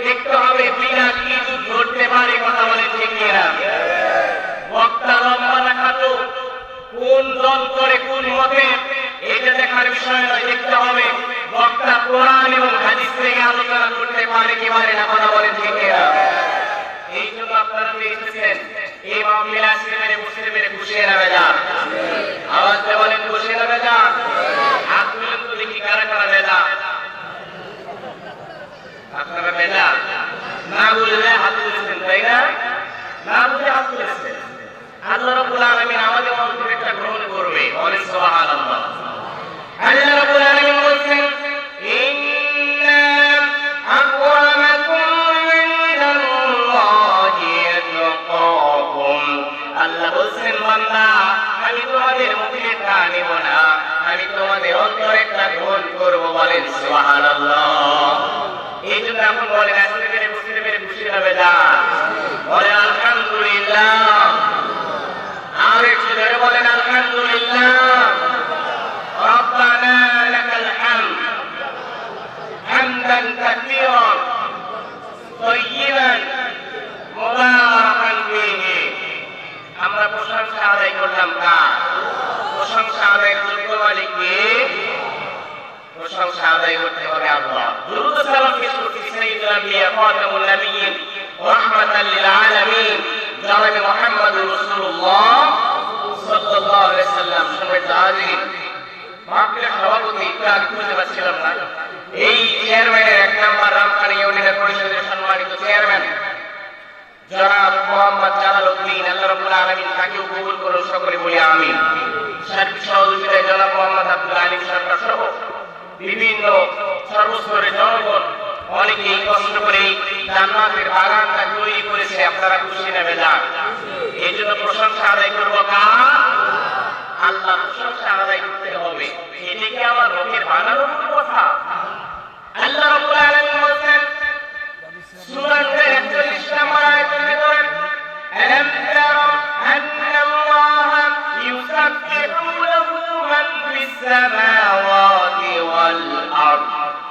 দেখতে হবে বিনা কি ধরতে পারে, কথা বলে ঠিক কিনা? বক্তা লম্বা না খাটো, কোন দল করে কোন মতে, এটা দেখার বিষয় নয়। দেখতে হবে বক্তা কোরআন এবং হাদিস থেকে আলোচনা করতে পারে কি পারে না, কথা বলে ঠিক কিনা? এই জন্য আপনারা পেয়েছেন এই মাহফিলে আসতে পেরে বসতে পেরে খুশি না বেজা? আওয়াজ দিয়ে বলেন খুশি না বেজা? হাত তুলেন তো দেখি কারা কারা বেজা। আপনারা বেজা না বললে হাত তুলেছেন, তাই না? না বুঝে হাত তুলেছেন। আল্লাহ রাব্বুল আলামিন আমাদের অন্তরটা গ্রহণ করবে, বলেন সুবহানাল্লাহ। আল্লাহ রাব্বুল আলামিন বলেন ইন্না আকরামাকুম ইনদাল্লাহি আতকাকুম। আল্লাহ বলেন বান্দা, আমি তোমাদের মুখেরটা নিব না, আমি তোমাদের অন্তরেরটা গ্রহণ করব, বলেন সুবহানাল্লাহ। এই জন্য এখন বলেন আসলে পেরে বুঝতে পেরে খুশি হবে না? বলেন আলহামদুলিল্লাহ। আর একটু জোরে বলেন আলহামদুলিল্লাহ। রব্বানা লাকাল হামদ হামদান কাসীরান তাইয়িবান মুবারাকান ফীহি। আমরা প্রশংসা আদায় করলাম কার? প্রশংসা আদায়ের যোগ্য মালিক কে? প্রশংসা আদায় করতে হবে আল্লাহ। দুরূদ ও সালাম পেশ করছি সাইয়্যিদুল আম্বিয়া খাতামুল নবিয়্যিন রাহমাতাল লিল আলামিন জনাব মুহাম্মদুর রাসূলুল্লাহ সাল্লাল্লাহু আলাইহি সাল্লাম। সম্মানিত হাজিরিন, মাহফিলের সভাপতি একটু আগে খুঁজে পাচ্ছিলাম না, এই চেয়ারম্যানের 1 নম্বর রামপানি ইউনিয়ন পরিষদের সম্মানিত চেয়ারম্যান জনাব মোহাম্মদ জালালউদ্দিন, আল্লাহ রাব্বুল আলামিন তাকেও কবুল করুন, সকলে বলি আমিন। সার্বিক সহযোগিতায় জনাব মোহাম্মদ আব্দুল আলিম সরকার সহ বিভিন্ন সর্বস্তরের জনগণ অনেকেই কষ্ট করে জান্নাতের বাগানটা তৈরি করেছে। আপনারা খুশি না বেজা? এই জন্য প্রশংসা আদায় করবো কার? আল্লাহ। প্রশংসা আদায় করতে হবে। এটা কি আমার রোগের বানানোর কথা? আল্লাহ রাব্বুল আলামিন বলেন সূরা নূরের 41 নম্বর আয়াতের ভিতরে আলাম তারা আন্নাল্লাহা ইউসাব্বিহু লাহু মান ফিস সামাওয়াতি ওয়াল আরদ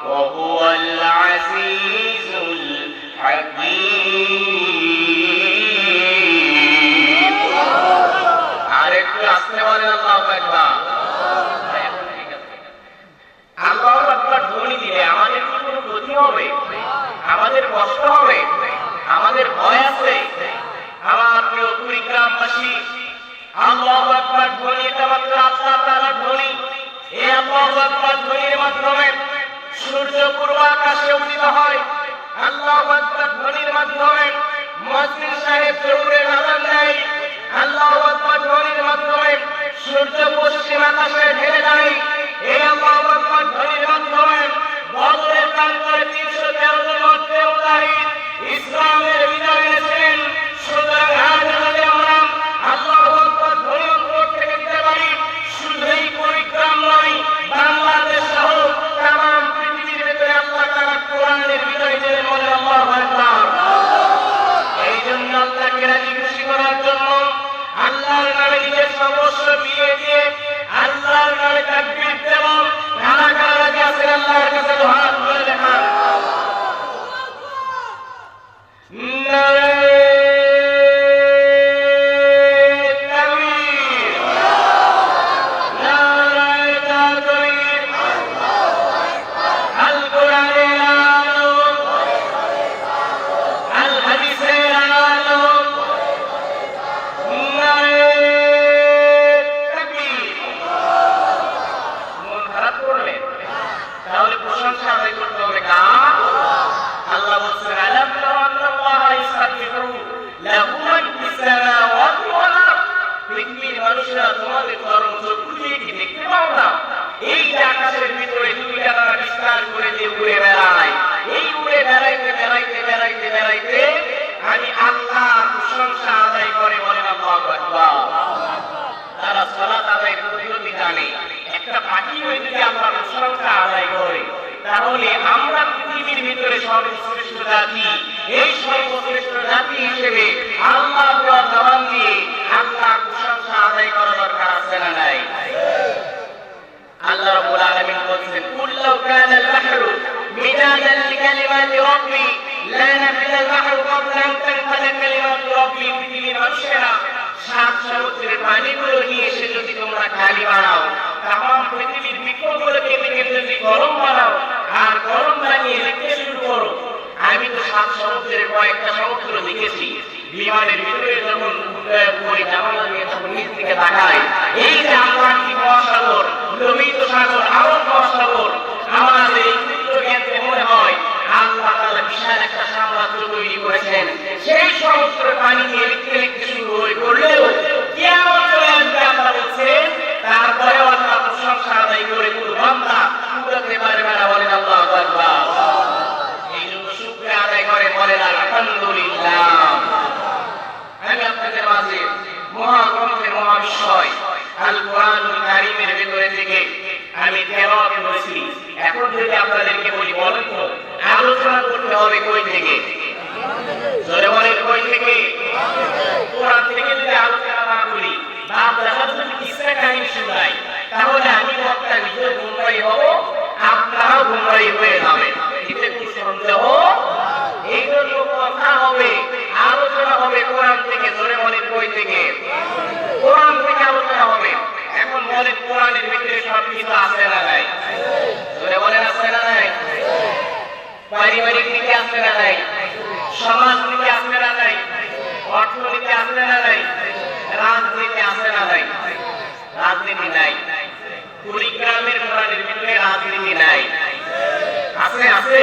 ওয়া হুয়াল আজিজুল হাকীম। আরেকটু আস্তে বলেন আল্লাহু আকবার। আল্লাহু আকবার ধ্বনি দিলে আমাদের কি কোনো ক্ষতি হবে? আমাদের কষ্ট হবে? আমাদের ভয় আছে? আমার প্রিয় কুড়িগ্রামবাসী, আল্লাহু আকবার ধ্বনি এটা মাত্র আল্লাহ তাআলার ধ্বনি। এই আল্লাহু আকবার ধ্বনির মাধ্যমে সূর্য পূর্ব আকাশে উদিত হয়। আল্লাহু আকবার ধ্বনির মাধ্যমে মুয়াজ্জিন সাহেব জোহরের আযান দেয়। আল্লাহু আকবার ধ্বনির মাধ্যমে সূর্য পশ্চিম আকাশে ঢেলে যায়। এই আল্লাহু আকবার ধ্বনির মাধ্যমে বদরের প্রান্তরে 313 জন মধ্যে মুজাহিদ ইসলামের বিজয় এনেছিলেন। সুতরাং আজ যদি আমরা আল্লাহু আকবার ধ্বনি অন্তর থেকে দিতে পারি, শুধুই কুড়িগ্রাম নয়, বাংলাদেশ সহ তামাম পৃথিবীর ভিতরে আল্লাহ তাআলা কোরআনের বিজয় দিলেন, বলেন আল্লাহু আকবার। এই জন্য আল্লাহকে রাজি খুশি করার জন্য আল্লাহর নামে নিজের সর্বস্ব বিলিয়ে দিয়ে আল্লাহর নামে তাকবীর দেব। কারা কারা রাজি আছেন আল্লাহর কাছে হাত তুলে দেখান। আমি আল্লাহ প্রশংসা আদায় করে, বলেন আল্লাহু আকবার। তারা সালাত আদায়ের পদ্ধতি জানে। একটা পাখি হয়ে যদি আমরা প্রশংসা আদায় করি, তাহলে আমরা পৃথিবীর ভিতরে সর্বশ্রেষ্ঠ জাতি। এই সর্বশ্রেষ্ঠ জাতি হিসেবে আল্লাহ দেওয়া জবান দিয়ে আল্লাহ প্রশংসা আদায় করা দরকার আছে না নাই? আল্লাহ রাব্বুল আলামিন বলেন কুল্লু কানাল বাহরু মিদাদান লিকালিমাতি রাব্বি লা নাফিদাল বাহরু ক্বাবলা আন তানফাদা কালিমাতু রাব্বি, পৃথিবীর মানুষেরা সাত সমুদ্রের পানিগুলো নিয়ে এসে যদি তোমরা খালি বানাও, তামাম পৃথিবীর বৃক্ষগুলো কেটে কেটে যদি গরম বানাও আর গরম বানিয়ে লিখতে শুরু করো, আমি তো সাত সমুদ্রের কয়েকটা সমুদ্র দেখেছি। বিমানের ভিতরে যখন পরে জানালা দিয়ে তখন নিচ দিকে তাকাই, এই যে আটলান্টিক মহাসাগর, লোহিত সাগর, আরব মহাসাগর, আমাদের এই ক্ষুদ্র জ্ঞানকে মনে হয় আল্লাহ তাআলা বিশাল একটা সাম্রাজ্য তৈরি করেছেন। সেই সমুদ্রের পানি নিয়ে লিখতে লিখতে শুরু করলেও কিয়ামত চলে আসবে আল্লাহ বলছেন, তারপরেও আল্লাহ প্রশংসা আদায় করে কোনো বান্দা কুদরতে পারবে না। বলেন আল্লাহু আকবার। এই জন্য শুকরিয়া আদায় করে বলেন আলহামদুলিল্লাহ। আমি আপনাদের মাঝে মহাগ্রন্থের মহাবিষয় আল কোরআনুল কারীমের ভিতরে থেকে আমি তেলাওয়াত করেছি। এখন যদি আপনাদেরকে বলি, বলেন তো আলোচনা করতে হবে কই থেকে? জোরে বলেন কই থেকে? কোরআন থেকে যদি আলোচনা না করি, বাপ দাদা যদি কিসসা কাহিনী শোনাই, তাহলে আমি বক্তা নিজেও গুমরাহী হব, আপনারাও গুমরাহী হয়ে যাবেন। এতে কি সন্দেহ? এই জন্য কথা হবে, আলোচনা হবে কোরআন থেকে। জোরে বলেন কই থেকে? কোরআন থেকে আলোচনা হবে। এখন বলেন কোরআনের ভিতরে সব কিছু আছে না নাই? জোরে বলেন আছে না নাই? পারিবারিক দিকে আছে না নাই? সমাজ দিকে আছে না নাই? অর্থনীতি আছে না নাই? রাজনীতি আছে না নাই? রাজনীতি নাই। কুড়িগ্রামের কোরআনের ভিতরে রাজনীতি নাই। আছে আছে?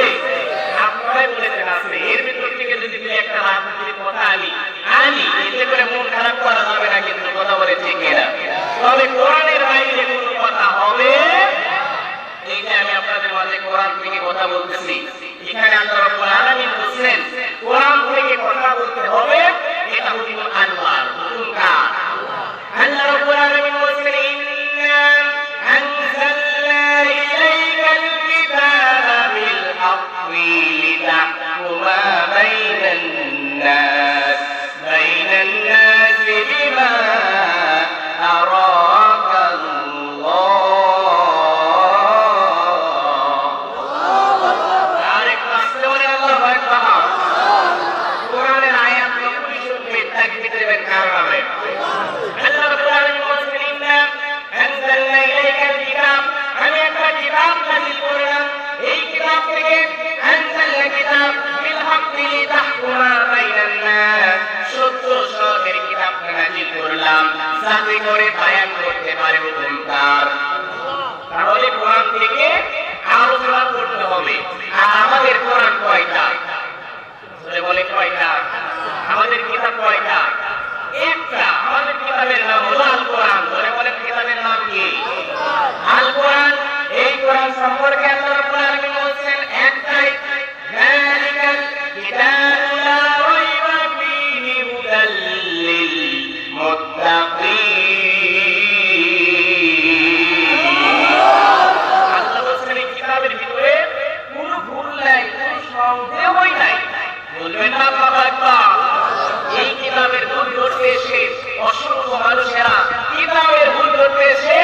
আপনারাই বলেছেন আছে। এর ভিতর থেকে যদি একটা রাজনীতির কথা আনি এতে করে মন খারাপ করা যাবে না, কিন্তু কথা বলে ঠিক না। তবে কোরআনের বাইরে কোনো কথা হবে, এই যে আমি আপনাদের মাঝে কোরআন থেকে কথা বলতেছি, এখানে আল্লাহ রাব্বুল আলামিন বলেন কোরআন থেকে কথা বলতে হবে। এটা হুকুম আল্লাহর, হুকুম কার? আল্লাহ রাব্বুল আলামিন বলেন ইন্না আনজালনা ইলাইকাল কিতাবা বিল হাক্কি লিতাহকুমা বাইনান নাস বিমা আরাকাল্লাহ। আরেকটু আসতে বলেন আল্লাহু আকবার। কোরআনের আয়াত যখনই শুনবে তাকবীর দেবেন কার নামে? আল্লাহ রাব্বুল আলামিন বলেন ইন্না আনজালনা ইলাইকাল কিতাব, আমি একটা কিতাব নাযিল করলাম। এই কিতাব থেকে আনজালনা কিতাব বিল হাক্কি লিতাহকুমা বাইনান নাস, সত্য সত্যের কিতাব নাযিল করলাম যাতে করে বায়ান করতে পারে হুকুমদার। তাহলে কোরআন থেকে আলোচনা করতে হবে। আর আমাদের কোরআন কয়টা? বলে কয়টা? আমাদের কিতাব কয়টা? একটা। আমাদের কিতাবের নাম হলো আল কোরআন। বলে কিতাবের নাম কি? আল কোরআন। এই কোরআন সম্পর্কে আল্লাহ রাব্বুল আলামিন বলেন একটাই, যালিকাল কিতাবু লা রাইবা ফীহি হুদাল লিল মুত্তাকিন। আল্লাহ বলেন এই কিতাবের ভিতরে কোনো ভুল নাই, কোনো সন্দেহই নাই। বলবেন না আল্লাহু আকবার। এই কিতাবের ভুল ধরতে এসে অসংখ্য মানুষেরা কিতাবের ভুল ধরতে এসে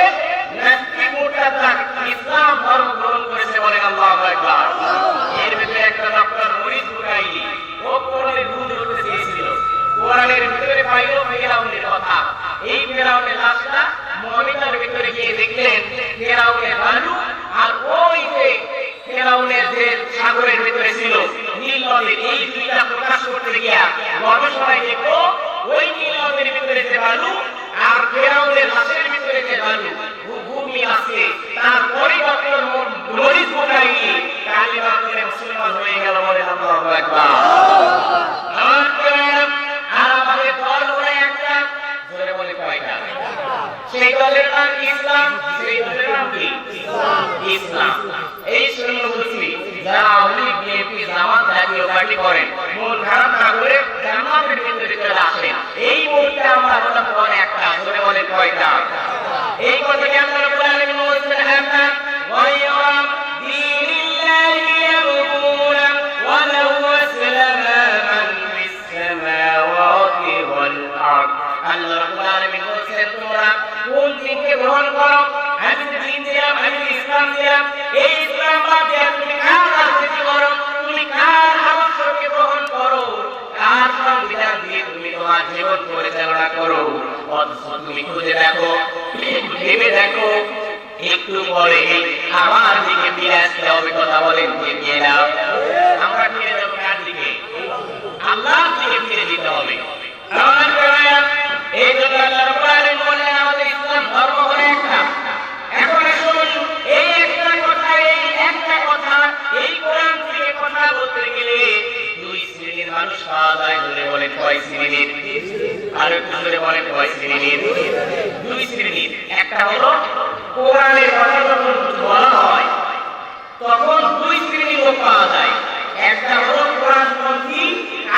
নাস্তিক মুরতাদ ইসলাম ধর্ম গ্রহণ করেছে। বলেন আল্লাহু আকবার। এর ভিতরে একটা ডক্টর মরিস বুকাইলি ও কোরআনের ভুল ধরতে চেয়েছিল। কোরআনের ভিতরে পাইল ফিরাউনের কথা। এই ফিরাউনের লাশটা মমিনার ভিতরে গিয়ে দেখলেন ফিরাউনের বালু, আর ওই যে ফিরাউনের যে সাগরের ভিতরে ছিল নীল নদী, এই দুইটা প্রকাশ করতে গিয়া গবেষণায় দেখো ওই নীল নদীর ভিতরে যে বালু আর ফিরাউনের লাশের ভিতরে যে বালু ভূমি আছে। তারপরে ডক্টর মরিস বুকাইলি কালিমা পড়ে মুসলমান হয়ে গেল। বলেন আল্লাহু আকবার। আর আমাদের দল হলো একটা। জোরে বলে কয়টা? সেই দলের নাম ইসলাম। সেই দলের নাম কি? ইসলাম। এই জন্য বলছি যারা আওয়ামী লীগ, বিএনপি, জামাত জাতীয় পার্টি করেন, মন খারাপ না করে জান্নাতের ভিতরে চলে আসেন। এই মুহূর্তে আমরা হলাম দল একটা। জোরে বলেন কয়টা? এই কথাটি আল্লাহ রাব্বুল আলামিন বলেছেন হামদা ওয়া দীনিল্লাহি ইয়াবুনা ওয়া লাউ আসলামা মান ফিস সামাওয়াতি ওয়াল আরদ। আল্লাহ রাব্বুল আলামিন বলেছেন তোমরা কোন দিনকে গ্রহণ করো? আমি দিন দিলাম, আমি ইসলাম দিলাম। এই ইসলাম বাদ দিয়ে তুমি কার রাজনীতি করো? তুমি কার আদর্শকে তুমি খুঁজে দেখো, ভেবে দেখো, একটু পরে আমার দিকে ফিরে আসতে হবে। কথা বলেন ঠিক কিনা? আমরা ফিরে যাবো কার দিকে? আল্লাহর দিকে ফিরে যেতে হবে। আমার ভাইরা, এই জন্য আল্লাহ রাব্বুল আলামিন বলেন আমাদের ইসলাম ধর্ম হলো একটা। এখন আসুন এই একটা কথা, এই কোরআন থেকে কথা বলতে গেলে দুই শ্রেণীর মানুষ পাওয়া যায়। ধরে বলে কয় শ্রেণীর? আর একটু ধরে বলে কয় শ্রেণীর? দুই শ্রেণীর। একটা হলো কোরআনের কথা যখন বলা হয় তখন দুই শ্রেণীর লোক পাওয়া যায়। একটা হলো কোরআনপন্থী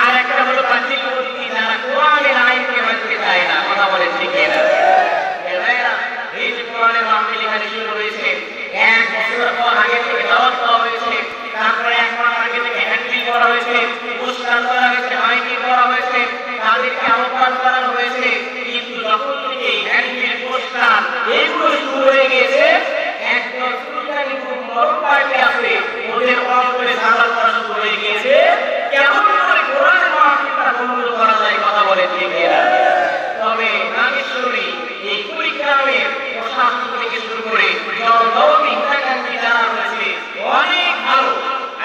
আর একটা হলো বাতিলপন্থী, যারা কোরআনের আইনকে মানতে চায় না। কথা বলে ঠিক না? এই যে কোরআনের মাহফিল এখানে শুরু হয়েছে, এক বছর পর আগে থেকে দাওয়াত দেওয়া হয়েছে, তারপরে এক মাস আগে থেকে হ্যান্ডবিল করা হয়েছে, পোস্টার করা হয়েছে, মাইকিং করা হয়েছে, তাদেরকে আহ্বান করা হয়েছে। কিন্তু যখন থেকে হ্যান্ডবিল, পোস্টার এগুলো শুরু হয়ে গেছে, একদম সুলতানি খুব নরম পার্টি আছে, ওদের অন্তরে ঝামেলা করা শুরু হয়ে গিয়েছে। কেমন করে কোরআনের মাহফিলটা বন্ধ করা যায়? কথা বলে ঠিক না? তবে নাগেশ্বরী এই কুড়িগ্রামের প্রশাসন থেকে শুরু করে জনগণী যারা রয়েছে অনেক ভালো।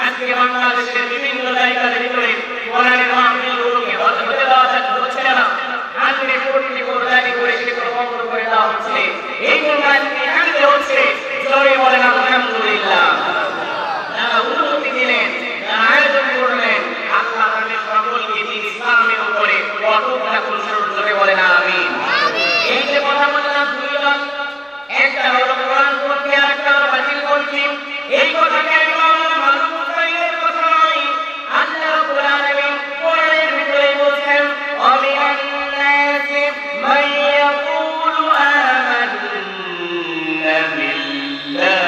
আজকে বাংলাদেশের বিভিন্ন জায়গার ভিতরে কোরআনের মাহফিলগুলোকে বন্ধ করে দেওয়া হচ্ছে না, আজকে কোর্টে কোর্ট জারি করে সেগুলো বন্ধ করে দেওয়া হচ্ছে। এই জন্য আজকে এখানে হচ্ছে, জোরে বলেন আলহামদুলিল্লাহ। যারা অনুমতি দিলেন, যারা আয়োজন করলেন, আল্লাহ তাআলা সকলকে দিন ইসলামের উপরে অটুট রাখুন। জোরে বলেন আমিন। এই যে কথা বললাম দুই দল, একটা হলো কোরআনপন্থী আর একটা হলো বাতিলপন্থী। এই কথাকে আমি মানব মুসাইলের কথা নয়, আল্লাহ রাব্বুল আলামিন কোরআনের ভিতরে বলছেন ওয়ামিনান নাসি মান ইয়াকুলু আমান্না বিল্লাহ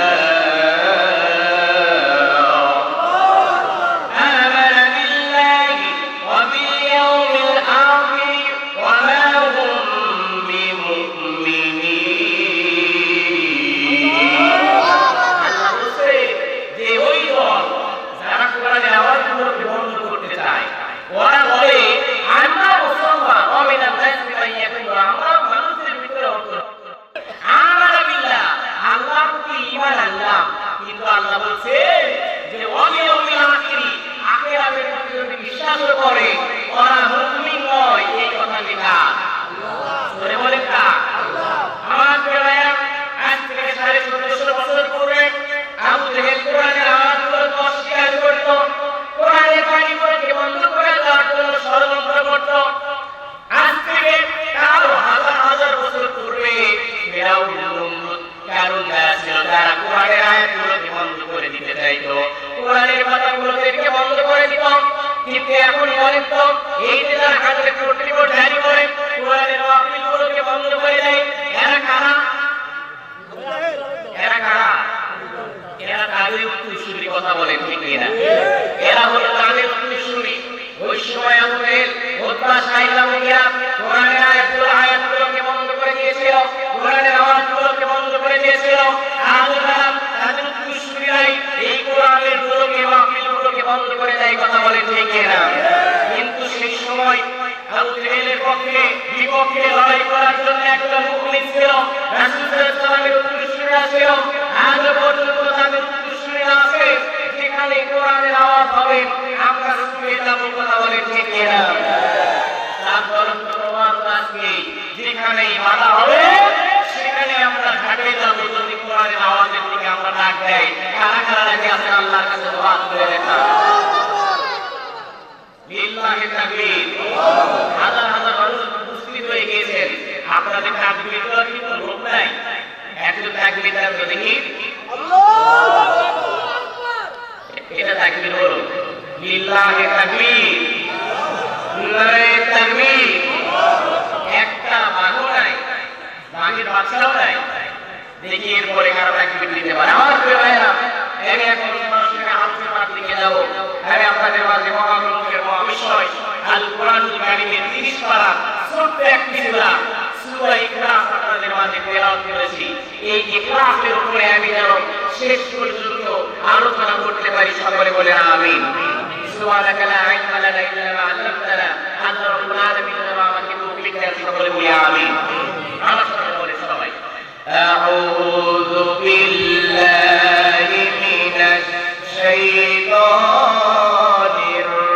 কথা বলে ঠিক না? এরা হলো তাদের উত্তরসূরি। ওই সময় আমাদের কোরআনের আয়াতগুলোকে বন্ধ করে দিয়েছিল, কোরআনের আওয়াজগুলোকে বন্ধ করে দিয়েছিল। আজ তাদের উত্তরসূরিরাই এই কোরআনের মাহফিলগুলোকে বন্ধ করে দেয়। কথা বলে ঠিক না? কিন্তু সেই সময় আবু জেহেলের পক্ষে বিপক্ষে লড়াই করার জন্য একজন মুমিন ছিল, রাসূল সাল্লাল্লাহু আলাইহি ওয়াসাল্লামের উত্তরসূরিরা ছিল। আজ পর্যন্ত তাদের উত্তরসূরিরা আছে, যেখানে কোরআনের আওয়াজ হবে আমরা শুনে যাব। কথা বলে ঠিক না? তারপর যেখানে বাধা হবে সেখানে আমরা ঘাটে যাব। যদি কোরআনের আওয়াজের দিকে আমরা ডাক দেই, কারা কারা রাজি আছেন আল্লাহর কাছে দোয়া করে দেখান? লিল্লাহি তাকবীর। হাজার হাজার মানুষ উপস্থিত হয়ে গিয়েছেন। আপনাদের তাকবীর তো কিন্তু লোক নাই, একটু তাকবীর দেন তো দেখি। আল্লাহু আকবার। এটা তাকবীর হলো লিল্লাহি তাকবীর, নারে তাকবীর। একটা বাঘও নাই, বাঘের বাচ্চাও নাই। দেখি এরপরে কারো তাকবীর দিতে পারে। আমার প্রিয় ভাইরা, আমি এখন সরাসরি আলোচনার দিকে যাব। আমি আপনাদের মাঝে মহাগ্রন্থের মহাবিষয় আল কোরআনুল কারীমের 30 পারা ছোট্ট একটি সূরা সূরা ইখলাস আপনাদের মাঝে তেলাওয়াত করেছি। এই ইখলাসের উপরে আমি যেন শেষ পর্যন্ত আলোচনা করতে পারি। সকলে বলে আমিন। সুবহানাকা লা ইলমা লানা ইল্লা মা 'আল্লামতানা আনতা রাব্বুল আলামিন। সকলে বলে আমিন। আমার সাথে বলে সবাই, আউযু বিল্লাহি মিনাশ শাইতানির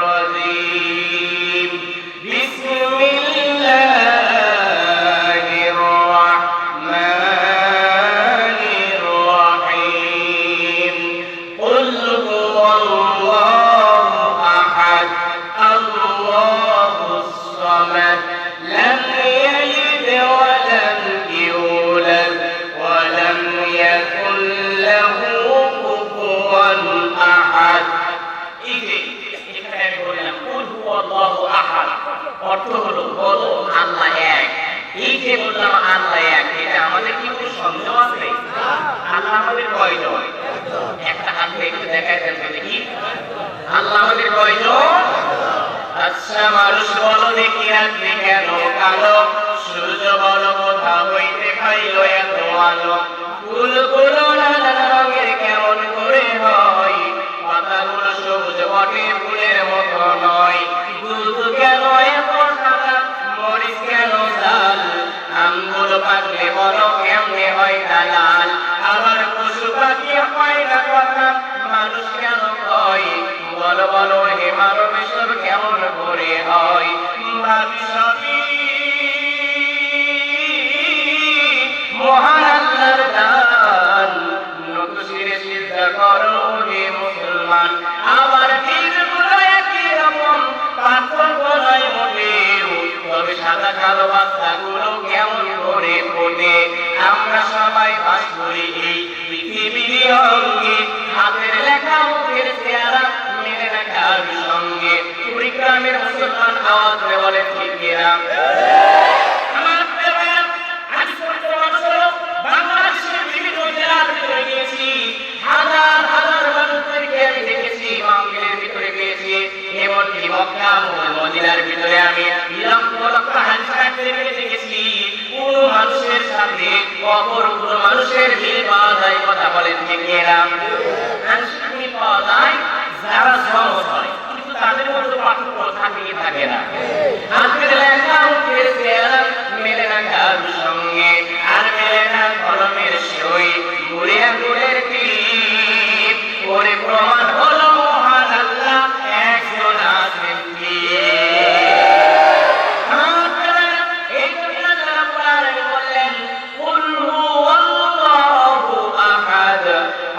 রাজীম, বিসমিল্লাহির রাহমানির রাহিম, কুল হুয়াল্লাহু আহাদ, আল্লাহুস সামাদ, লাম ইয়ালিদ ওয়া লাম ইউলাদ ওয়া লাম ইয়াকুল লাহু কুফুয়ান আহাদ। এই যে এখানে আমি বললাম কুল হুয়াল্লাহু আহাদ, অর্থ হলো বলো আল্লাহ এক। এই যে বললাম আল্লাহ এক, এটা আমাদের কি কোনো সন্দেহ আছে? আল্লাহ আমাদের কয়জন? একটা হাত একটু দেখাই দেন দেখি, আল্লাহ আমাদের কয়জন? আচ্ছা মানুষ বলো দেখি রাত্রি কেন কালো, সূর্য বলো কোথা হইতে খাইল এত আলো, ফুলগুলো নানান রঙের কেমন করে হয়, পাতাগুলো সবুজ বটে ফুলের মতো নয়, দুধ কেন এত সাদা, মরিচ কেন লাল, আমগুলো পাকলে বলো কেমনে হয় লাল, আবার পশু পাখি হয় না কথা, মানুষ কেন কয়, বলো বলো হে মানব এসব কেমন করে হয়, ভাবি সবই মহান আল্লাহর দান, নত শিরে সিজদা করো হে মুসলমান, আবার বীরগুলো একই রকম, পার্থক্য নয় মোটেও, তবে সাদা কালো বাচ্চাগুলো কেমন করে ফোটে, আমরা সবাই বাস করি এই পৃথিবীর অঙ্গে, হাতের লেখা মুখের চেহারা মেলে না কারোর সঙ্গে, কুড়িগ্রামের মুসলমান আওয়াজ করে বলে ঠিক কিনা? বাংলাদেশের বিভিন্ন জেলার ভিতরে গিয়েছি, হাজার হাজার মানুষদেরকে আমি দেখেছি, মাহফিলের ভিতরে পেয়েছি, এমনকি মক্কা মদিনার ভিতরে আমি লক্ষ লক্ষ হাদিস কাটতে দেখেছি, কোন মানুষের সাথে অপর কোন মানুষের মিল পাওয়া যায়? কথা বলেন ঠিক কিনা? মানুষের মিল পাওয়া যায় যারা সহজ হয়, কিন্তু তাদের মধ্যে পার্থক্য থাকে কি থাকে না? হাতের লেখা মুখের চেহারা মেলে না কারোর সঙ্গে, আর মেলে না কলমের সই, গুড়ে আঙুলের টিপ, ওরে প্রমাণ হলো মহান আল্লাহ একজন আছেন কি?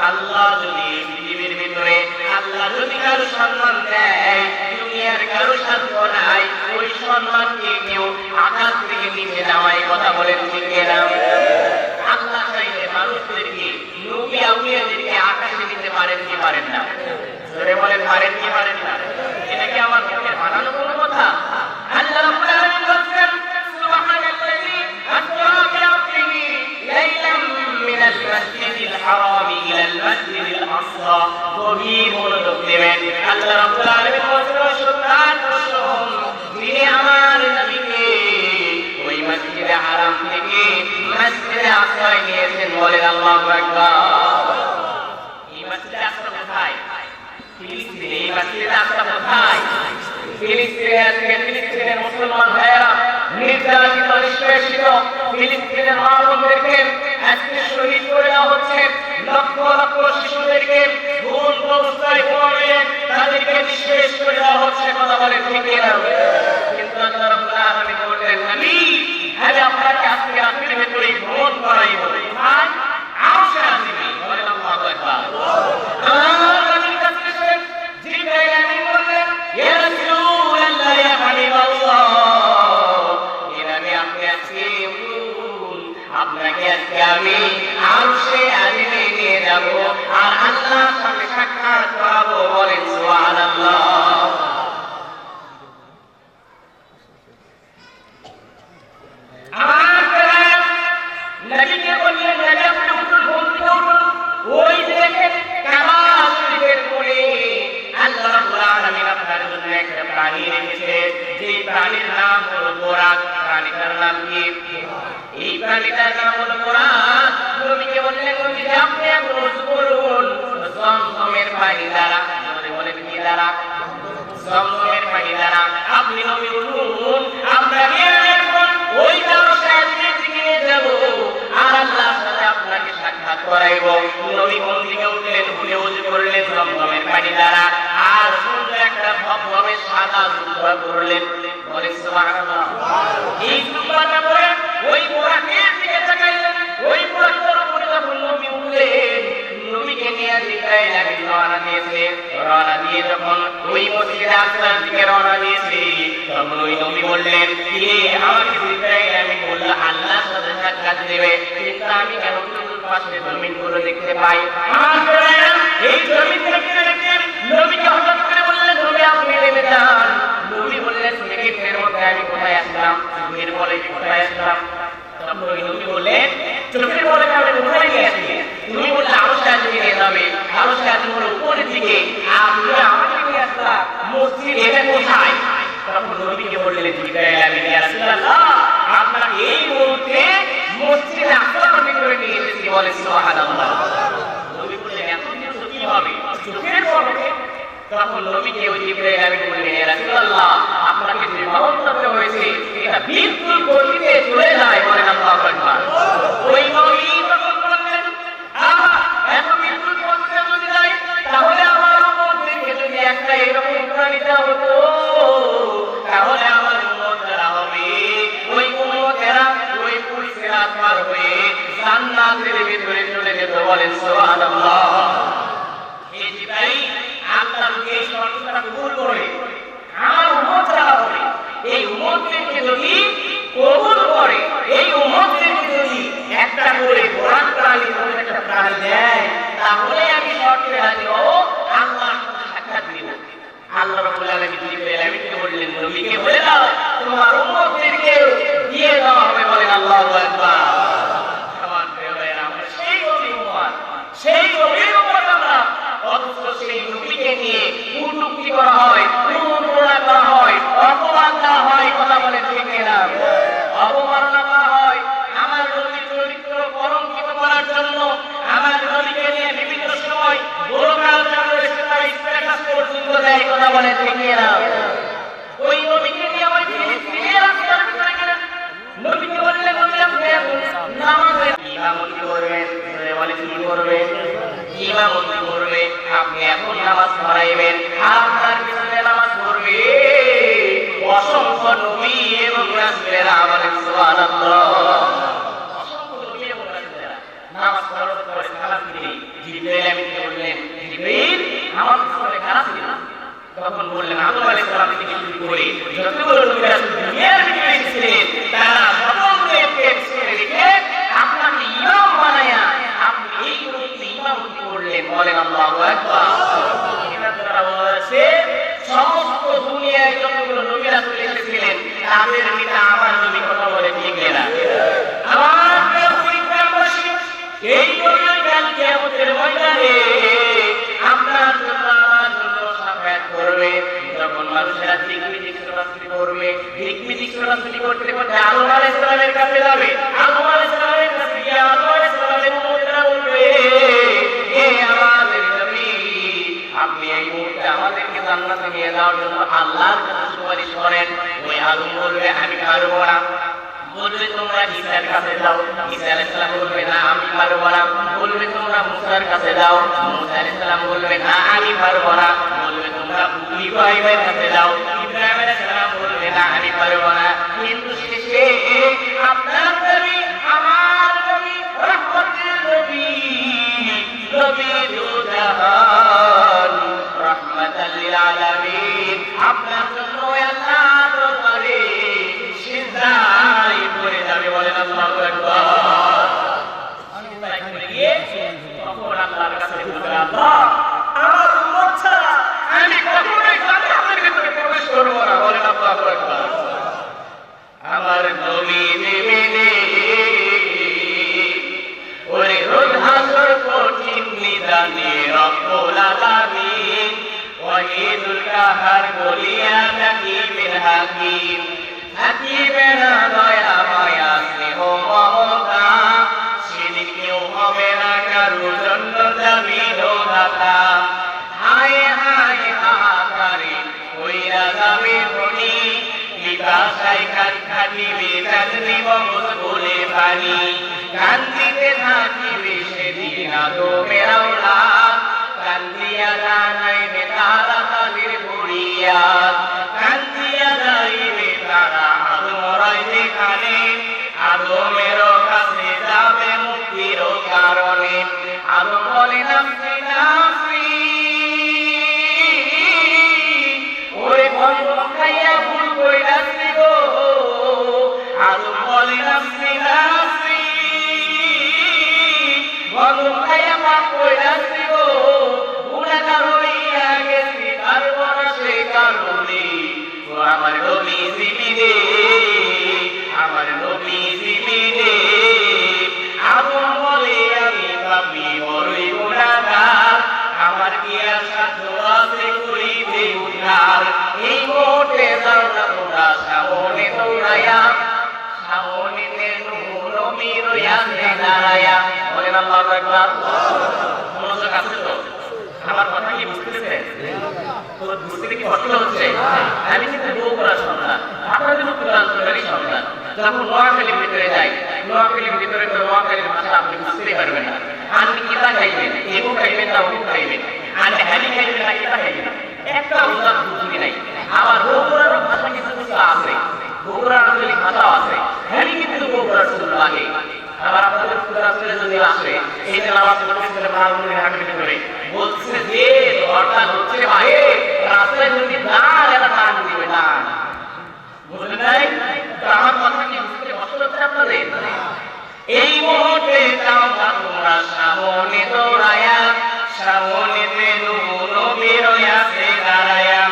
আল্লাহ যদি পৃথিবীর ভিতরে আল্লাহ যদি কারো সম্মান দেয়, দুনিয়ার কারো সাধ্য নাই ওই সম্মানকে কেউ আকাশ থেকে নিচে নামায়। কথা বলেন ঠিক না? আল্লাহ চাইলে মানুষদেরকে নবী আউলিয়াদেরকে আকাশে নিতে পারেন কি পারেন না? জোরে বলেন পারেন কি পারেন না? এটা কি আমার পক্ষে বানানো কোনো কথা? আল্লাহ রাব্বুল আলামিন বলেন সুবহানাল্লাযী আসরা বিআবদিহি লাইলাম মিনাল মাসজিদিল হারাম ইলাল মাসজিদিল আকসা। গভীর মনোযোগ দেবেন। আল্লাহ রাব্বুল আলামিন বলেন যিনি আমার নবীকে ওই মসজিদে হারাম থেকে মসজিদে আকসায় নিয়েছেন, বলেন আল্লাহু আকবার। এই মসজিদে আকসা কোথায়? ফিলিস্তিনে। এই মসজিদে আকসা কোথায়? ফিলিস্তিনে। আজকে ফিলিস্তিনের মুসলমান ভাইয়েরা নির্যাতিত নিষ্পেষিত ফিলিস্তিনের মা বোনদেরকে আজকে শহীদ করে দেওয়া হচ্ছে। লক্ষ লক্ষ শিশুদেরকে ঘুমন্ত অবস্থায় ঘুমিয়ে তাদেরকে নিষ্পেষ করে দেওয়া হচ্ছে। কথা বলে ঠিক না? কিন্তু আল্লাহ রাব্বুল আলামিন বললেন, নবী আমি আপনাকে আজকে রাতের ভেতরে ভ্রমণ করাইব। আর আরশে আজিমে। বলেন আল্লাহু আকবার। নবীর কাছে জিবরাইল আমিন বললেন, ইয়া রাসূলুল্লাহ ইয়া হাবিবাল্লাহ, আপনাকে আজকে আমি আরশে আজিমে নিয়ে যাব আর আল্লাহর সাথে সাক্ষাৎ করাবো। বলেন সুবহানাল্লাহ। আমার নবীকে বললেন, নবী আপনি উঠুন, ঘুম থেকে উঠুন। ওই দেখেন কাবা শরীফের কোণে আল্লাহ রাব্বুল আলামিন আপনার জন্য একটা প্রাণী রেখেছে, যে প্রাণীর নাম হলো বোরাক। প্রাণীটার নাম কি? এই প্রাণীটার নাম হলো বোরাক। নবীকে বললেন, নবী আপনি এখন ওযু করুন জমজমের পানি দ্বারা। বলেন কি দ্বারা? জমজমের পানি দ্বারা। আপনি নবী উঠুন, আমরা এখন ওই আরশে আজিমের দিকে রাস্তার দিকে রওনা দিয়েছি। তখন ওই নবী বললেন, কে আমাকে জিব্রাইল আমিন বলল আল্লাহর সাথে সাক্ষাৎ দেবে, কিন্তু আমি কেন পাশে জমিনগুলো দেখতে পাই? আমার ভাইরা, এই জমিন দেখতে দেখতে নবীকে হঠাৎ করে বললেন, নবী আপনি নেমে যান। নবী বললেন, সেকেন্ডের মধ্যে আমি কোথায় আসলাম? চোখের বলে কোথায় আসলাম? তখন ওই নবী বললেন, চোখের বলে আমি কোথায় গিয়েছি? তুমি বললে আরো সাহায্য নিয়ে যাবে, আরো সাহায্য হলো উপরের দিকে, আপনি আমাকে নিয়ে আসলাম মসজিদ, এটা কোথায়? তখন নবীকে বললেন, জিবরাইল আমিন ইয়া রাসূলুল্লাহ, আপনাকে এই মুহূর্তে মসজিদে আকসার ভিতরে নিয়ে এসেছি, বলে সুবহানাল্লাহ। নবী বললেন, এখন কি হবে? চোখের পলকে? তখন নবীকে ওই জিবরাইল আমিন বললেন, ইয়া রাসূলুল্লাহ, আপনাকে যে ভ্রমণ করতে হয়েছে এটা বিদ্যুৎ গতিতে চলে যায়, বলেন আল্লাহু আকবার। ওই নবী তখন বললেন, এত বিদ্যুৎ গতিতে যদি যায় তাহলে আমার উম্মতদেরকে যদি একটা এরকম প্রাণীটা হতো, তাহলে আমার উম্মত যারা হবে ওই উম্মতেরা ওই পুরসিরাত পার হয়ে জান্নাতের ভিতরে চলে যেত, বলেন সুবহানাল্লাহ। এই জিবরাইল আল্লাহকে এই শর্তটা কবুল করে আমার উম্মত যারা হবে এই উম্মতদেরকে যদি কবুল করে, এই উম্মতদেরকে যদি একটা করে কোরআন প্রাণী একটা প্রাণী দেয়, তাহলে আমি শর্তে রাজি হব, আল্লাহর সাথে সাক্ষাৎ নিব। আল্লাহ রাব্বুল আলামিন জিবরাইল আমিনকে বললেন, নবীকে বলে দাও তোমার উম্মতদেরকে দিয়ে দেওয়া হবে, বলেন আল্লাহু আকবার। আমার প্রিয় ভাইরা, আমরা সেই নবীর উম্মত, সেই নবীর উম্মত আমরা, অথচ সেই নবীকে নিয়ে কটূক্তি করা হয়, কুমন্ত্রণা করা হয়, অপমান করা হয়, কথা বলে ঠিক না? অবমাননা করা হয়, আমার নবীর চরিত্র কলঙ্কিত করার জন্য আমার নবীকে নিয়ে বিভিন্ন সময় গোলমাল চালানো, সেটা স্ট্যাটাস পর্যন্ত দেয়, কথা বলে ঠিক না? ওই নবীকে নিয়ে ওই ফিলিস্তিনের রাস্তার ভিতরে গেলেন, নবীকে বললেন, নবী আপনি নামাজে ইমামতি করবেন, বলে কি করবেন? ইমামতি করবে, আপনি এখন নামাজ পড়াইবেন, আপনার পিছনে নামাজ পড়বে অসংখ্য নবী এবং রাসূলেরা, বলেন সুবহানাল্লাহ। অসংখ্য নবী এবং রাসূলেরা নামাজ পড়ার পরে সালাম দিয়ে জিবরাইল আমিনকে বললেন, জিবরাইল আমার পিছনে কারা ছিল? তখন বললেন, আদম আলাইহিস সালাম থেকে শুরু করে যতগুলো নবী রাসূল দুনিয়ার ভিতরে এসেছিলেন তারা সকলকে ছেড়ে রেখে আপনাকে ইমাম বানায়া আপনি এই মুহূর্তে ইমামতি করলেন, বলেন আল্লাহু আকবার। এটা দ্বারা বলেছে সমস্ত দুনিয়ায় যতগুলো নবী রাসূল এসেছিলেন তাদের পিতা আমার নবী, কথা বলে ঠিক না? আমার প্রিয় পরিবারবাসী, এই নবীর কাল কিয়ামতের ময়দানে আপনার জন্য আমার জন্য সাফায়াত করবে। যখন মানুষেরা জিকির রাসূলি করবে, জিকির রাসূলি করতে করতে আদম আলাইহিস সালামের কাছে যাবে, আদম আলাইহিস সালামের কাছে গিয়ে আদম আলাইহিস সালামের উম্মতেরা বলবে, হে আমাদের নবী, আপনি এই মুহূর্তে আমাদেরকে জান্নাতে নিয়ে যাওয়ার জন্য আল্লাহর কাছে সুপারিশ করেন। ওই আদম বলবে, আমি পারবো না। বলবে, তোমরা ঈসার কাছে যাও, ঈসা আলাইহিস সালাম বলবে, না আমি পারবো না। বলবে, তোমরা মুসার কাছে যাও, মুসা আলাইহিস সালাম বলবে, না আমি পারবো না। বলবে, তোমরা ইব্রাহিমের কাছে যাও, ইব্রাহিম আলাইহিস সালাম বলবে, না আমি পারবো না। কিন্তু শেষে আপনার নবী, আমার নবী, রহমতের নবী, নবী দু জাহান, রাহমাতাল লিল আলামিন, আপনার জন্য আল্লাহ দরবারে সিজদায় পড়ে যাবে, বলেন আল্লাহু আকবার। সিজদায় পড়ে গিয়ে তখন আল্লাহর কাছে বলবে, আল্লাহ আমার উম্মত ছাড়া আমি কখনোই জান্নাতের ভিতরে প্রবেশ করব না, বলেন আল্লাহু আকবার। আমার নবী বিনে ওরে রোজ হাসর কঠিন নিদানে রব্বুল আলামিন, ওয়াহিদুল কাহার বলিয়া হাকিমের হাকিম, হাকিমের দয়া মায়া স্নেহ মমতা, সেদিন কেউ হবে না কারো জন্য জামিন ও দাতা। হায় হায় হাহাকারে কইরা যাবে ধনী, বিপাশায় খাট খাটিবে চাঁদনি মগজ বলে পানি, কান্দিতে থাকিবে সেদিন আদমের আওলাদ, কান্দিয়া জানাইবে তারা তাদের বুড়িয়াদ, কান্দিয়া যাইবে তারা আদম রায় যেখানে, আদমের কাছে যাবে মুক্তির কারণে। আদম বলে, নাফসি নাফসি, কসম খাইয়া ভুল কইরাছি গো আদম বলে নাফসি নাফসি কসম খাইয়া পাপ কইরাছি গো গুনাহগার হইয়া গেছি তারপর সেই কারণে আমার নবী জিবিদে আমার নবী জিবিদে আদম বলে আমি পাপী বড়ই গুনাহগার আমার কি আর সাধ্য আছে করিতে উদ্ধার এই মোটে যাও না তোমরা সামনে দৌড়াইয়া সামনেতে নবী রইয়াছে দাঁড়াইয়া বলেন আল্লাহু আকবার মনোযোগ আছে তো আমার কথা কি বুঝতেছেন তো বুঝতে কি কষ্ট হচ্ছে আমি কিন্তু বগুড়া সন্তান আপনাদের উত্তরাঞ্চলেরই সন্তান যখন নোয়াখালীর ভিতরে যাই নোয়াখালীর ভিতরে তো নোয়াখালীর ভাষা আপনি বুঝতেই পারবেন না আপনি কিতা খাইবেন এগু খাইবেন না ওগু খাইবেন আপনি হালি খাইবেন না কিতা খাইবেন একটা উদার বুদ্ধি নাই আবার বগুড়ার ভাষা কিছু কিছু আছে বগুড়ার আঞ্চলিক ভাষা আছে হালি কিন্তু বগুড়ার শুরু লাগে আবার আপনাদের উত্তরাঞ্চলে যদি আসে এই যে নামাজ পড়তেছিলেন মাহমুদের হাটের ভিতরে বলছে যে হরতাল হচ্ছে ভাই রাস্তায় যদি না এরা টান দিবে না বুঝলেন নাই তো আমার কথা কি বুঝতে কষ্ট হচ্ছে আপনাদের এই মুহূর্তে যাও না তোমরা সামনে দৌড়াইয়া সামনেতে নবী রইয়াছে দাঁড়াইয়া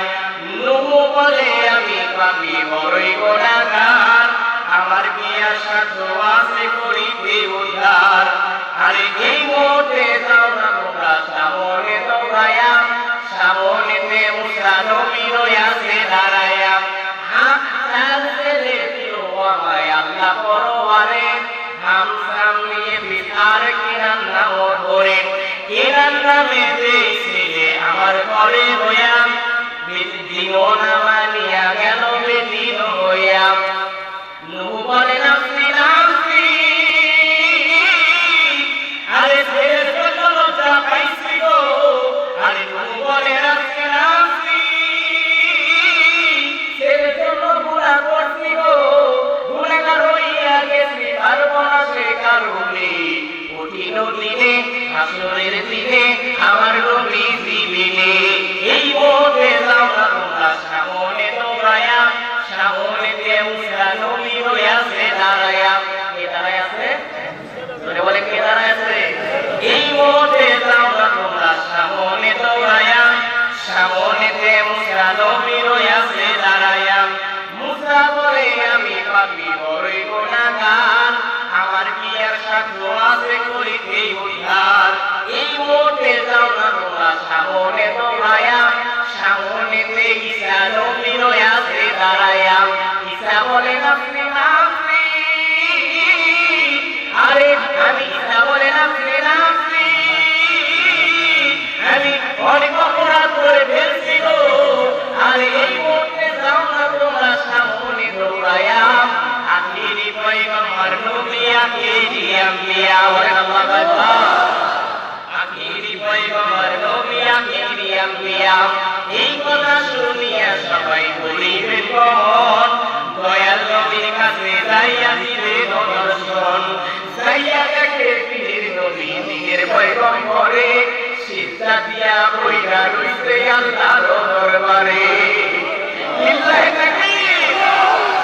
নবী বলে আমি পাপী বড়ই গুনাহগার আমার কি আশা তো আছে করিতে উদ্ধার আরে এই মুহূর্তে যাও না তোমরা সামনে দৌড়াইয়া সামনেতে মুসা নবী রইয়াছে দাঁড়াইয়া হাত ছেড়ে দিও আমায় আল্লাহ পরওয়ারে হামসাম নিয়ে বিতার কিরান নাম ধরে কিরান নামে দিয়েছিলে আমার ঘরে হইয়া দিন না মানিয়া গেল বেদিন হইয়া নবী বলে নাফসি নাফসি আরে শের লজ্জা পাইছি গো আরে নবী বলে নাফসি নাফসি শের জন্য গুনাহ করছি গো গুনাহগার হইয়া গেছি পারবো না সে কারণে কঠিন দিনে হাসরের দিনে আমার নবী জীবিনে এই মোটে যাও না তোমরা সামনে দৌড়াইয়া সামনেতে মুসা নবী রইয়াছে দাঁড়াইয়া কে দাঁড়ায় আছে জোরে বলে কে দাঁড়ায় আছে এই মোটে যাও না তোমরা সামনে দৌড়াইয়া সামনেতে মুসা নবী রইয়াছে দাঁড়াইয়া মুসা বলে আমি পাপী বড়ই গুনাহগার আমার কি আর সাধ্য আছে করিতে উদ্ধার এই মোটে যাও না তোমরা সামনে দৌড়াইয়া সামনেতে ঈসা নবী রইয়াছে দাঁড়াইয়া ঈসা বলে নাফসি নাফসি আরে আমি ঈসা বলে নাফসি নাফসি আমি অনেক অপরাধ করে ফেলছি গো আরে এই মোটে যাও না তোমরা সামনে দৌড়াইয়া আখিরি পয়গম্বর নবী আখিরি আম্বিয়া বলেন আল্লাহু আকবার আখিরি পয়গম্বর নবী আখিরি আম্বিয়া এই কথা শুনিয়া সবাই বলিবে কোন দয়াল নবীর কাছে যাইয়া দিবে দর্শন যাইয়া দেখে পীর নবী দিনের পয়গম্বরে সিজদা দিয়া বইরা রইছে আল্লাহর দরবারে লিল্লাহি তাকবীর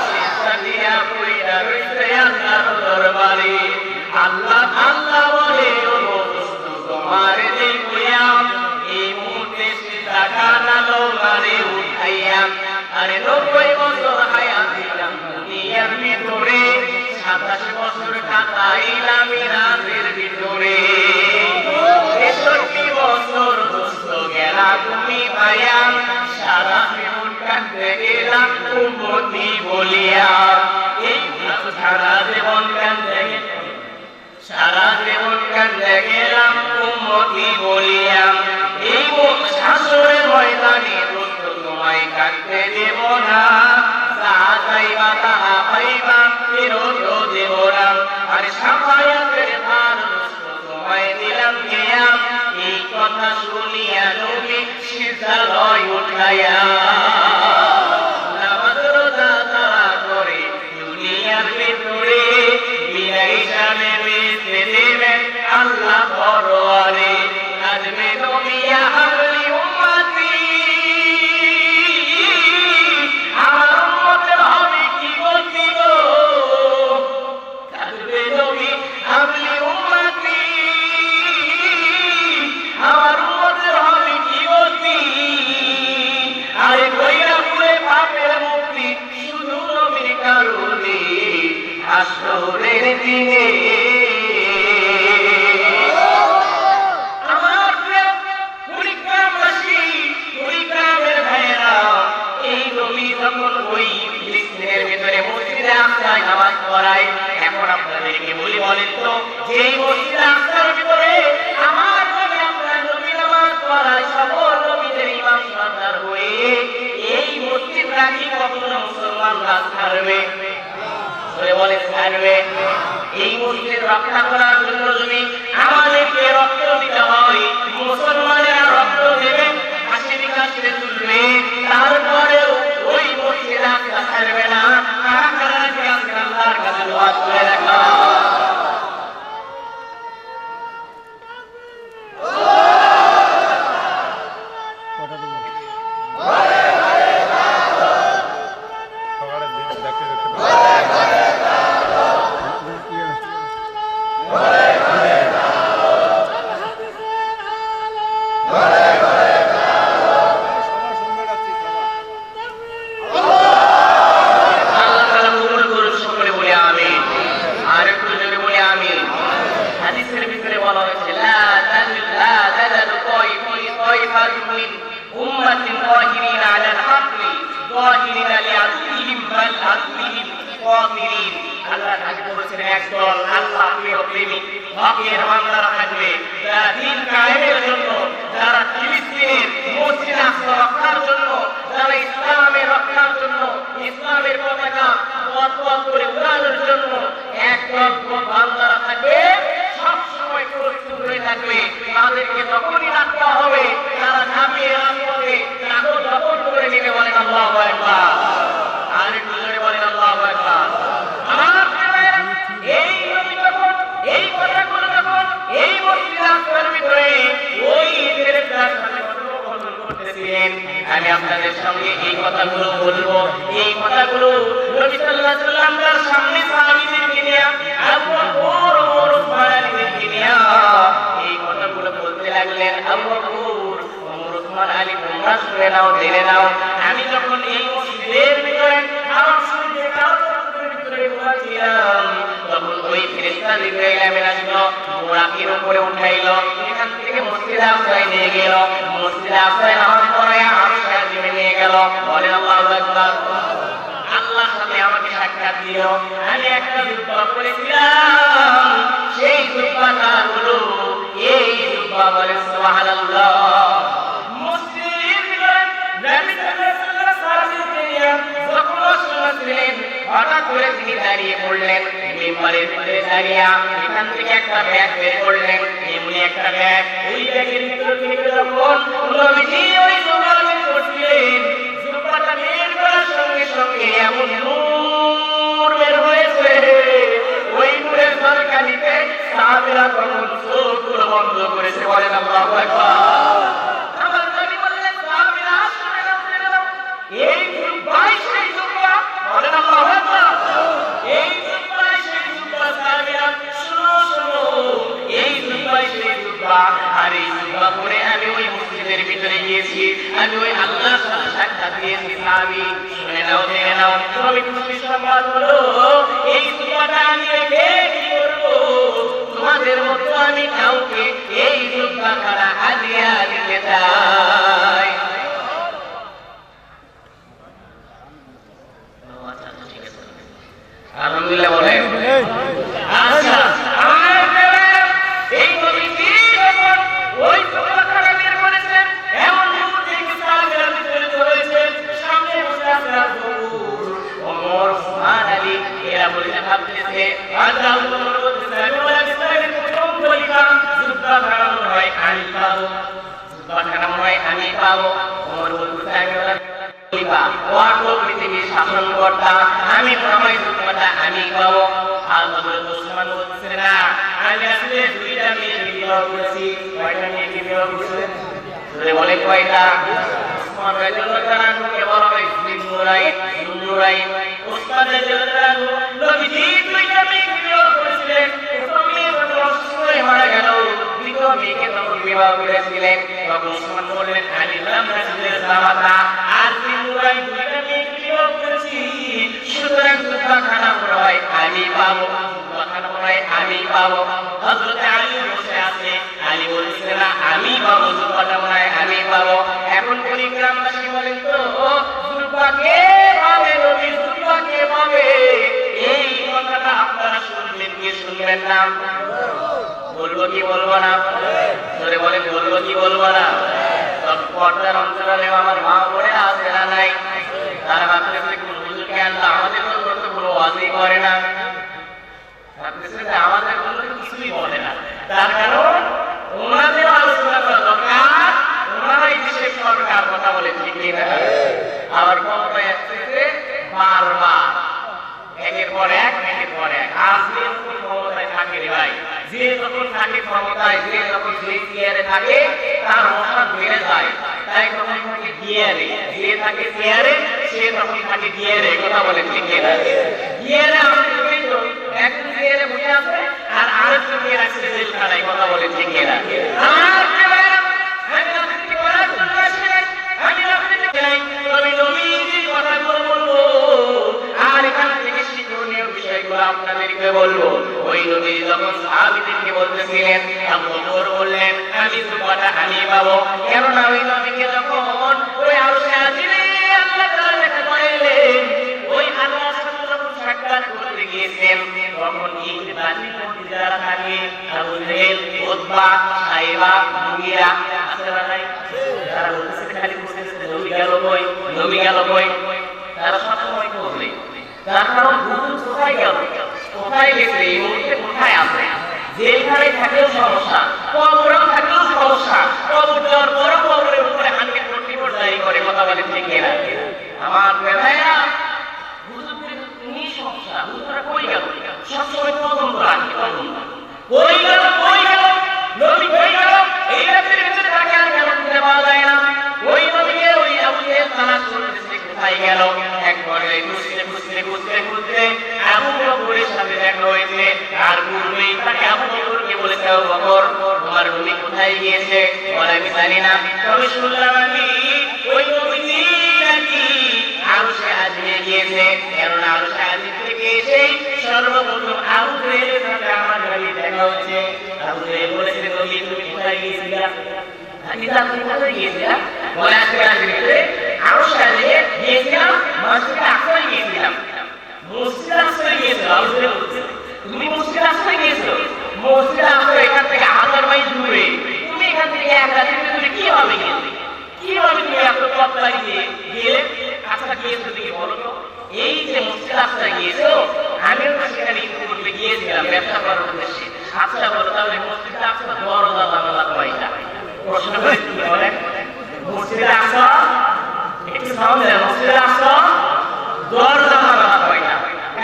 সিজদা দিয়া বইরা রইছে আল্লাহর দরবারে আল্লাহ আল্লাহ বলে ও দোস্ত তোমার দেখইয়া এই মুহূর্তে সিজদা কানা লোমারে উঠাইয়া আরে 90 বছর হায়াত দিলাম দুনিয়ার ভিতরে 27 বছর কাটাইলাম মিরাজের ভিতরে 63 বছর দোস্ত গেলা তুমি ভাইয়া সারা জীবন কাঁদতে গেলাম উম্মতি বলিয়া এই সারা জীবন কাঁদতে সারা জীবন কাঁদতে গেলাম উম্মতি বলিয়া এই হাসরের ময়দানে দোস্ত তোমায় কাঁদতে দেব না যা চাইবা তাহা পাইবা ফেরত দেব না আর সাফায়াতের ভার দোস্ত তোমায় দিলাম গিয়া এই কথা শুনিয়া নবী সিজদা লয় উঠাইয়া নামাজ রোজা তারা করে দুনিয়ার ভিতরে বিদায় হিসাবে বেঁচে দেবেন আল্লাহ পরওয়ারে আজমে নবী ইয়া হাবলি উম্মতি যখন ওই ফিলিস্তিনের ভিতরে মসজিদে আকসায় নামাজ পড়ায়, এখন আপনাদেরকে বলি বলেন তো, যেই মসজিদে আকসার ভিতরে আমার নবী আপনার নবী নামাজ পড়ায় সকল নবীদের ইমাম সরদার হয়ে, এই মসজিদটা কি কখনো মুসলমানরা ছাড়বে? বলে ছাড়বে? এই মসজিদ রক্ষা করার জন্য যদি আমাদেরকে রক্ত দিতে হয়, মুসলমানেরা রক্ত দেবে, হাসি বিকাশে তুলবে, তারপরেও ওই মসজিদ আকসা ছাড়বে না। কারা কারা আজকে আল্লাহর কাছে দোয়া করে রাখা? তাদেরকে যখনই রাখতে হবে তারা ঝাঁপিয়ে রাজপথে নাগর দখল করে নেবে। বলেন আল্লাহু আকবার। আর একটু জোরে বলেন আল্লাহু আকবার। আমার ভাইরা, এই নবী যখন এই কথাগুলো যখন এই মসজিদে আকসার ভিতরে ওই ফেরেশতার সাথে কথোপকথন করতেছিলেন, আমি আপনাদের সঙ্গে এই কথাগুলো বলবো। এই কথাগুলো নবী সাল্লাল্লাহু আলাইহি ওয়াসাল্লাম তার সামনে সাহাবীদেরকে নিয়ে, আবু বকর, ওমর, উসমান আলীদেরকে নিয়ে এই কথাগুলো বলতে লাগলেন। আবু বকর, ওমর, উসমান আলী, তোমরা শুনে নাও, জেনে নাও, আমি যখন এই মসজিদের ভিতরে আমার শরীরে কাউর ভিতরে ঘুমাচ্ছিলাম, তখন ওই ফেরেশতা জিবরাইল আমিন আসলো, বুরাকের উপরে উঠাইলো, এখান থেকে মসজিদে আকসায় নিয়ে গেল, মসজিদে আকসায় নামাজ পড়ায় আরশ আজিমে নিয়ে গেল। বলেন আল্লাহু আকবার। আল্লাহর সাথে আমাকে সাক্ষাৎ দিল। আমি একটা জুব্বা পরেছিলাম, সেই জুব্বাটা হলো এই জুব্বা। বলেন সুবহানাল্লাহ। মসজিদের ভিতরে নবী সাল্লাল্লাহু আলাইহি ওয়াসাল্লাম যখন শুনছিলেন, হঠাৎ করে তিনি দাঁড়িয়ে পড়লেন, মিম্বরের উপরে দাঁড়িয়ে এখান থেকে একটা ব্যাগ বের করলেন, এমনি একটা ব্যাগ, ওই ব্যাগের ভিতর থেকে যখন নবীজি ওই জুব্বা বের করছিলেন, জুব্বাটা বের করার সঙ্গে সঙ্গে এমন নূর বের হয়েছে, ওই নূরের ঝলকানিতে সাহাবীরা তখন চোখগুলো বন্ধ করেছে। বলেন আল্লাহু আকবার। আমার নবী বললেন, সাহাবীরা শুনে নাও, এই জুব্বাই সেই জুব্বা। বলেন আল্লাহু আকবার। এই জুব্বাই সেই জুব্বা। সাহাবীরা শুনো শুনো, এই জুব্বাই সেই জুব্বা। আর এই জুব্বা পরে আমি ওই মসজিদের ভিতরে গিয়েছি, আমি ওই আল্লাহর সাথে সাক্ষাৎ দিয়েছি। সাহাবী শুনে নাও, জেনে নাও, নবী খুশি সংবাদ হলো, এই জুব্বাটা আমি রেখে কি করব? তোমাদের মতো আমি কাউকে এই জুব্বা ছাড়া হাদিয়া দিতে চাই। আলহামদুলিল্লাহ বলেন। আচ্ছা, এই নবীজি যখন ওই জুব্বাটা বের করেছেন, এমন নূর দেখে সাহাবীরা বিচলিত হয়েছে। সামনে বসে আছে আবু বকর, ওমর, উসমান আলী, এরা বলতে ভাবতেছে, আল্লাহ বলতেছে, আমি বলে ইসলামের প্রথম খলিফা, জুব্বা খানা মনে হয় আমি পাবো, জুব্বা খানা মনে হয় আমি পাবো। ওমর বলতেছে, আমি বলে খলিফা, ওয়াটো পৃথিবীর শাসনকর্তা, আমি প্রমাই জুব্বাটা আমি পাবো। আর উসমান বলতেছে, না, আমি আসলে দুইটা মেয়েকে বিবাহ করেছি। কয়টা মেয়েকে বিবাহ করেছেন? বলে কয়টা? উসমান রাদিয়াল্লাহু তাআলা আনহুকে বলা হয় যুন্নুরাইন। উসমান রাদিয়াল্লাহু তাআলা আনহু নবীজি দুইটা মেয়েকে বিবাহ করেছিলেন। প্রথম মেয়ে যখন অসুস্থ হয়ে মারা গেল, দ্বিতীয় মেয়েকে তখন বিবাহ করেছিলেন। তখন উসমান বললেন, আমি হলাম রাসূলের জামাতা, আর যুন্নুরাইন দুইটা মেয়েকে বিবাহ করেছি, সুতরাং জুব্বা খানা মনে হয় আমি পাবো, জুব্বা খানা মনে হয় আমি পাবো। হযরত আলী বসে আছে, আলী বলছে, না, আমি পাবো, জুব্বাটা মনে হয় আমি পাবো। এখন পরিগ্রামবাসী বলেন তো, জুব্বা কে শুনবেন না? বলবো কি বলবো না? ধরে বলেন বলবো কি বলবো না? তবে পর্দার অন্তরালে আমার মা বোনে আছে না নাই? তারা ভাবতেছে হুজুরকে আনলো আমাদের তো কোনো ওয়াজই করে না, ভাবতেছে যে আমাদের কোনো কিছুই বলে না। তার কারণ ওনাদের আলোচনা করা দরকার, ওনারাই দেশের সরকার কথা বলে ঠিক না? আবার ক্ষমতায় আসতেছে বারবার একের পর এক একের পর এক। আজ যে ক্ষমতায় থাকে রে ভাই, যে যখন থাকে ক্ষমতায়, যে যখন চেয়ারে থাকে তার মশা বেড়ে যায়, তাই তখন থাকে গিয়ারে। যে থাকে চেয়ারে সে তখন থাকে গিয়ারে, কথা বলে ঠিক না? গিয়ারে আমাদের কিন্তু একজন গিয়ারে বসে আছে আর আরেকজন গিয়ারে আছে জেলখানায়, কথা বলে ঠিক না? আপনাদেরকে বলবো, ওই নবী যখন সাহাবীদেরকে বলতেছিলেন, আবু বকর বললেন আমি সুবাটা আমি পাবো, কেননা ওই নবীকে যখন ওই আরশে আজিমে আল্লাহ তাআলা দেখা করাইলেন, ওই আল্লাহর সাথে যখন সাক্ষাৎ করতে গিয়েছেন, তখন এই বাণীর মধ্যে যারা থাকে আবু জেহেল, উতবা, সাইবা, মুগিরা আছে না নাই? তারা বলতেছে খালি বলতেছে নবী গেল কই, নবী গেল কই, তারা সবসময় বলবে। তার কারণ হুজুর কোথায় গেল, কোথায় গেছে, এই মুহূর্তে কোথায় আছে? জেলখানায় থাকলেও সমস্যা, কবরেও থাকলেও সমস্যা, কবর দেওয়ার পরও কবরের উপরে 100% জারি করে, কথা বলে ঠিক না? আমার ভাইরা হুজুরদের নিয়ে সমস্যা, হুজুররা কই গেল সবসময় তদন্ত রাখে, তদন্ত কই গেল কই গেল, নবী কই গেল, এই রাতের ভিতরে তাকে আর কেন খুঁজে পাওয়া যায় না? ওই নবীকে ওই আবু জেহেল তালাশ করতেছে কোথায় গেল। একবারে খুঁজতে খুঁজতে খুঁজতে খুঁজতে আবু বকরের সাথে দেখা হয়েছে, আর পূর্বেই তাকে আবু বকরকে বলেছে আবু বকর তোমার নবী কোথায় গিয়েছে? বলে আমি জানি না, তবে শুনলাম আমি ওই নবীজি নাকি আরশে আজিমে গিয়েছে, কেননা আরশে আজিম থেকে এসে সর্বপ্রথম আবু জেহেলের সাথে আমার নবী দেখা হয়েছে। আবু জেহেল বলেছে নবী তুমি কোথায় গিয়েছিলা? আমি জানি কোথায় গিয়েছিলাম, বলে আজকে রাতে আরশে আজিমে গিয়েছিলাম, মসজিদে আকসায় গিয়েছিলাম। মসজিদে আকসায় গিয়েছিল? আবু জেহেল বলছে তুমি মসজিদে আকসায় গিয়েছো? মসজিদে আকসা এখান থেকে 1000 মাইল দূরে, তুমি এখান থেকে এক রাতের ভিতরে কিভাবে গেলে? কিভাবে তুমি এত পথ লাগিয়ে গেলে? আচ্ছা গিয়েছো দেখি বলো তো। এই যে মসজিদে আকসায় গিয়েছো, আমিও তো সেখানে ইতিপূর্বে গিয়েছিলাম ব্যবসা করার উদ্দেশ্যে। আচ্ছা বলো তাহলে মসজিদে আকসা দরজা জানালা কয়টা? প্রশ্ন করে তুমি বলেন মসজিদে আকসা একটু সামনে, মসজিদে আকসা দরজা জানালা কয়টা?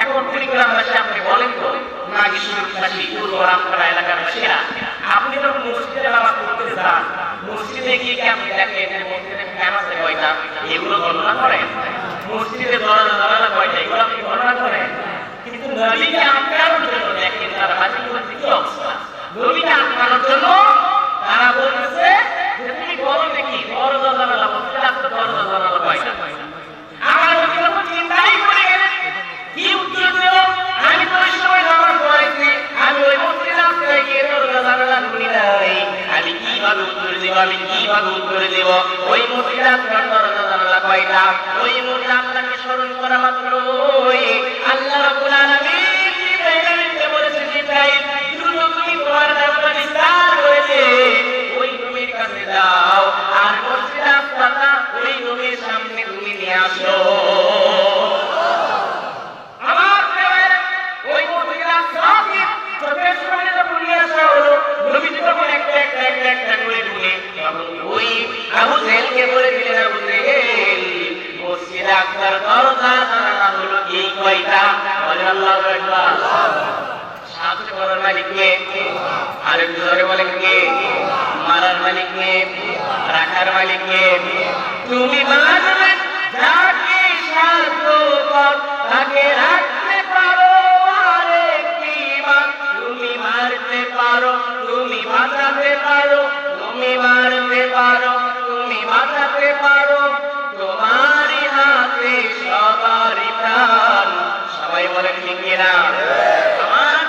এখন কুড়িগ্রামবাসী আপনি বলেন তো, নাগেশ্বরবাসী, পূর্ব রামপাড়া এলাকার বাসীরা, আপনি যখন মসজিদে নামাজ পড়তে যান, মসজিদে গিয়ে কি আপনি দেখেন যে মসজিদে ফ্যান আছে কয়টা? এগুলো গণনা করেন? মসজিদে দরজা জানালা কয়টা? এগুলো আপনি গণনা করেন? কিন্তু নবীকে আটকানোর জন্য দেখেন তারা হাজির করতে কি অবস্থা। নবীকে আটকানোর জন্য তারা বলতেছে যে তুমি বলো দেখি দরজা জানালা, মসজিদে আসতে দরজা জানালা কয়টা? আমার নবী যখন চিন্তাই করে গেলেন কি উত্তর দেব, আমি তো ওই সময় নামাজ পড়াইছি, আমি ওই মসজিদে আসতে গিয়ে দরজা জানালা খুলি নাই, আমি কিভাবে উত্তর দেব, আমি কিভাবে উত্তর দেব? ওই মসজিদে আসতে দরজা জানালা কয়টা? ওই মুহূর্তে আল্লাহকে স্মরণ করা মাত্রই আল্লাহ রাব্বুল আলামিন জিবরাইলকে বলেছে জিবরাইল দ্রুত তুমি তোমার নামটা বিস্তার করে দে, ওই নবীর কাছে যাও আর মসজিদে আসতা ওই নবীর সামনে তুমি নিয়ে আসো। আমার ওই মসজিদে আসতে চোখের সামনে যখন নিয়ে আসা হলো, নবীজি তখন একটা একটা একটা একটা করে ঢুকে তখন ওই আবু জেহেলকে বলে দিলেন আবু জেহেল মসজিদে আকসার দরজা জানালা হলো এই কয়টা? বলে আল্লাহু আকবার। সাহায্য করার মালিক কে? আরেকটু জোরে বলেন কে? মারার মালিক কে? রাখার মালিক কে? তুমি মারবে যাকে সাহায্য কর তাকে রাখতে পারো, আরেকটি মান তুমি মারতে পারো, তুমি বাঁচাতে পারো, তুমি মারতে পারো, তুমি বাঁচাতে পারো, তোমারই হাতে সবারই প্রাণ। সবাই বলেন ঠিক কিনা? আমার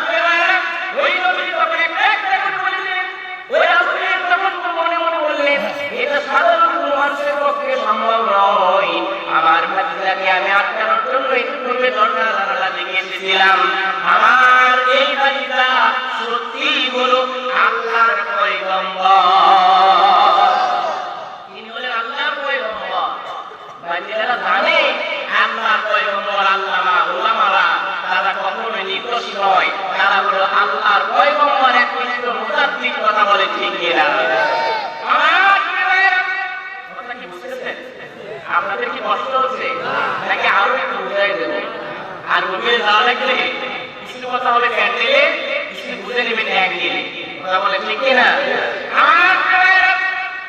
ওই নবী তখন একটা একটা করে বললেন, ওই রাসূল তখন মনে মনে বললেন এটা সাধারণ মানুষের পক্ষে সম্ভব নয়, আমার ভাতিজাকে আমি আটকানোর জন্য একটু পূর্বে দরজা জানালা দিকে এসেছিলাম, আমার এই ভাতিজা ডুবে যাওয়া লাগলে কিছু কথা হবে প্যান্ডেলে, কিছু বুঝে নেবেন একদিন। কথা বলে ঠিক কিনা?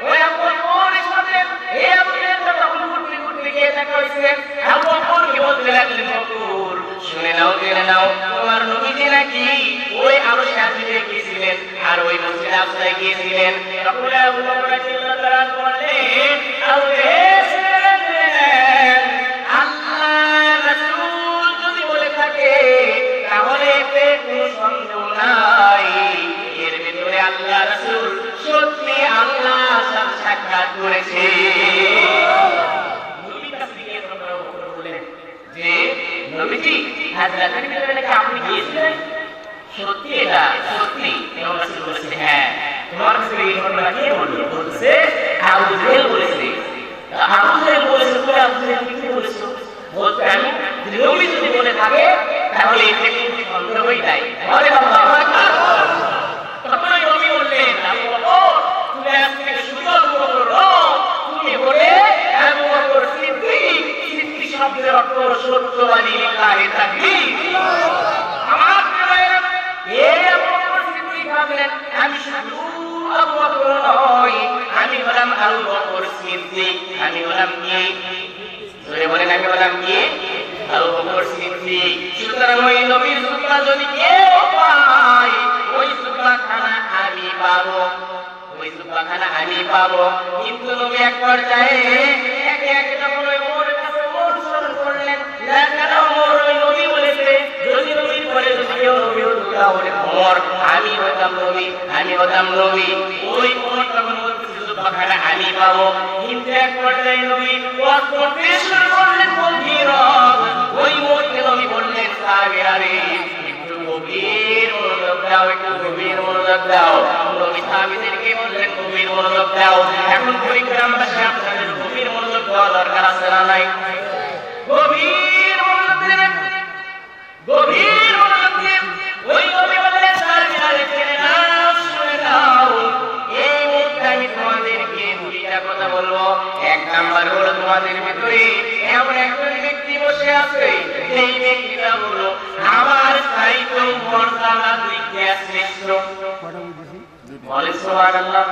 ওই আবু বকরের সাথে এই আবু বকর যখন ঘুরতে গিয়ে দেখা হয়েছে, আবু বকরকে বলতে লাগলেন, বকর শুনে নাও, জেনে নাও, তোমার নবীজি নাকি ওই আরশে আজিমে গিয়েছিলেন আর ওই মসজিদে আকসায় গিয়েছিলেন। তখন আবু বকর রাদিয়াল্লাহু তাআলা বললেন, আল্লাহর রাসূল যদি বলে থাকে তাহলে এতে কোনো সন্দেহ নাই, এর ভিতরে আল্লাহ রাসূল সত্যি আল্লাহর সাথে সাক্ষাৎ করেছে। নবীর কাছে গিয়ে বললেন যে নবীজি হাজরাতের ভিতরে নাকি আপনি গিয়েছিলেন, সত্যি এটা সত্যি? রাসূল বলেছে হ্যাঁ। তোমার কাছে এই ঘটনা কে বলল? বলছে আবু জেহেল বলেছে। আবু জেহেল বলেছে, তুমি আবু জেহেল কি বলেছো? বলতে আমি নবী যদি বলে থাকে তাহলে এতে কোনো সন্দেহই নাই। আরে আল্লাহু আকবার। তখন ওই নবী বললেন, আবু বকর তুমি আজ থেকে শুধু আবু বকর নও, তুমি বলে আবু বকর সিদ্দিক। সিদ্দিক শব্দের অর্থ সত্যবাদী, লিল্লাহি তাকবীর। আমার প্রিয় এই আবু বকর সিদ্দিক ভাবলেন আমি শুধু আবু বকর নই, আমি হলাম আবু বকর সিদ্দিক। আমি হলাম কি? জোরে বলেন, আমি হলাম কি? আবু বকর সিদ্দিক। সুতরাং ওই নবীর জুব্বা যদি কেউ পায়, ওই জুব্বাখানা আমি পাবো, ওই জুব্বাখানা আমি পাবো। কিন্তু নবী এক পর্যায়ে একে একে যখন ওই ওমরের কাছে অনুসরণ করলেন, কেন ওমর ওই নবী বলেছে, যদি নবীর পরে যদি কেউ নবী হতো তাহলে ওমর, আমি হতাম নবী, আমি হতাম নবী। ওই ওমর তখন বলতেছে জুব্বাখানা আমি পাবো। কিন্তু এক পর্যায়ে নবী ওয়াজ করতে শুরু করলেন গভীর, ওই মুহূর্তে নবী বললেন সাহাবীরা রে একটু গভীর মনোযোগ দাও, একটু গভীর মনোযোগ দাও। নবী সাহাবীদেরকে বললেন গভীর মনোযোগ দাও। এখন পরিক্রমাবাসী আপনাদের গভীর মনোযোগ দেওয়া দরকার আছে না নাই? গভীর মনোযোগ দেবেন, গভীর মনোযোগ দিন। ওই নবী বললেন সাহাবীরা রে জেনে নাও, শুনে নাও, এই মুহূর্তে আমি তোমাদেরকে দুইটা কথা বলবো। এক নাম্বার হলো তোমাদের ভিতরে এমন একজন ব্যক্তি বসে আছে, সেই ব্যক্তিটা হলো আমার চাইতে মর্যাদা দিক দিয়ে শ্রেষ্ঠ। বলে সুবহানাল্লাহ।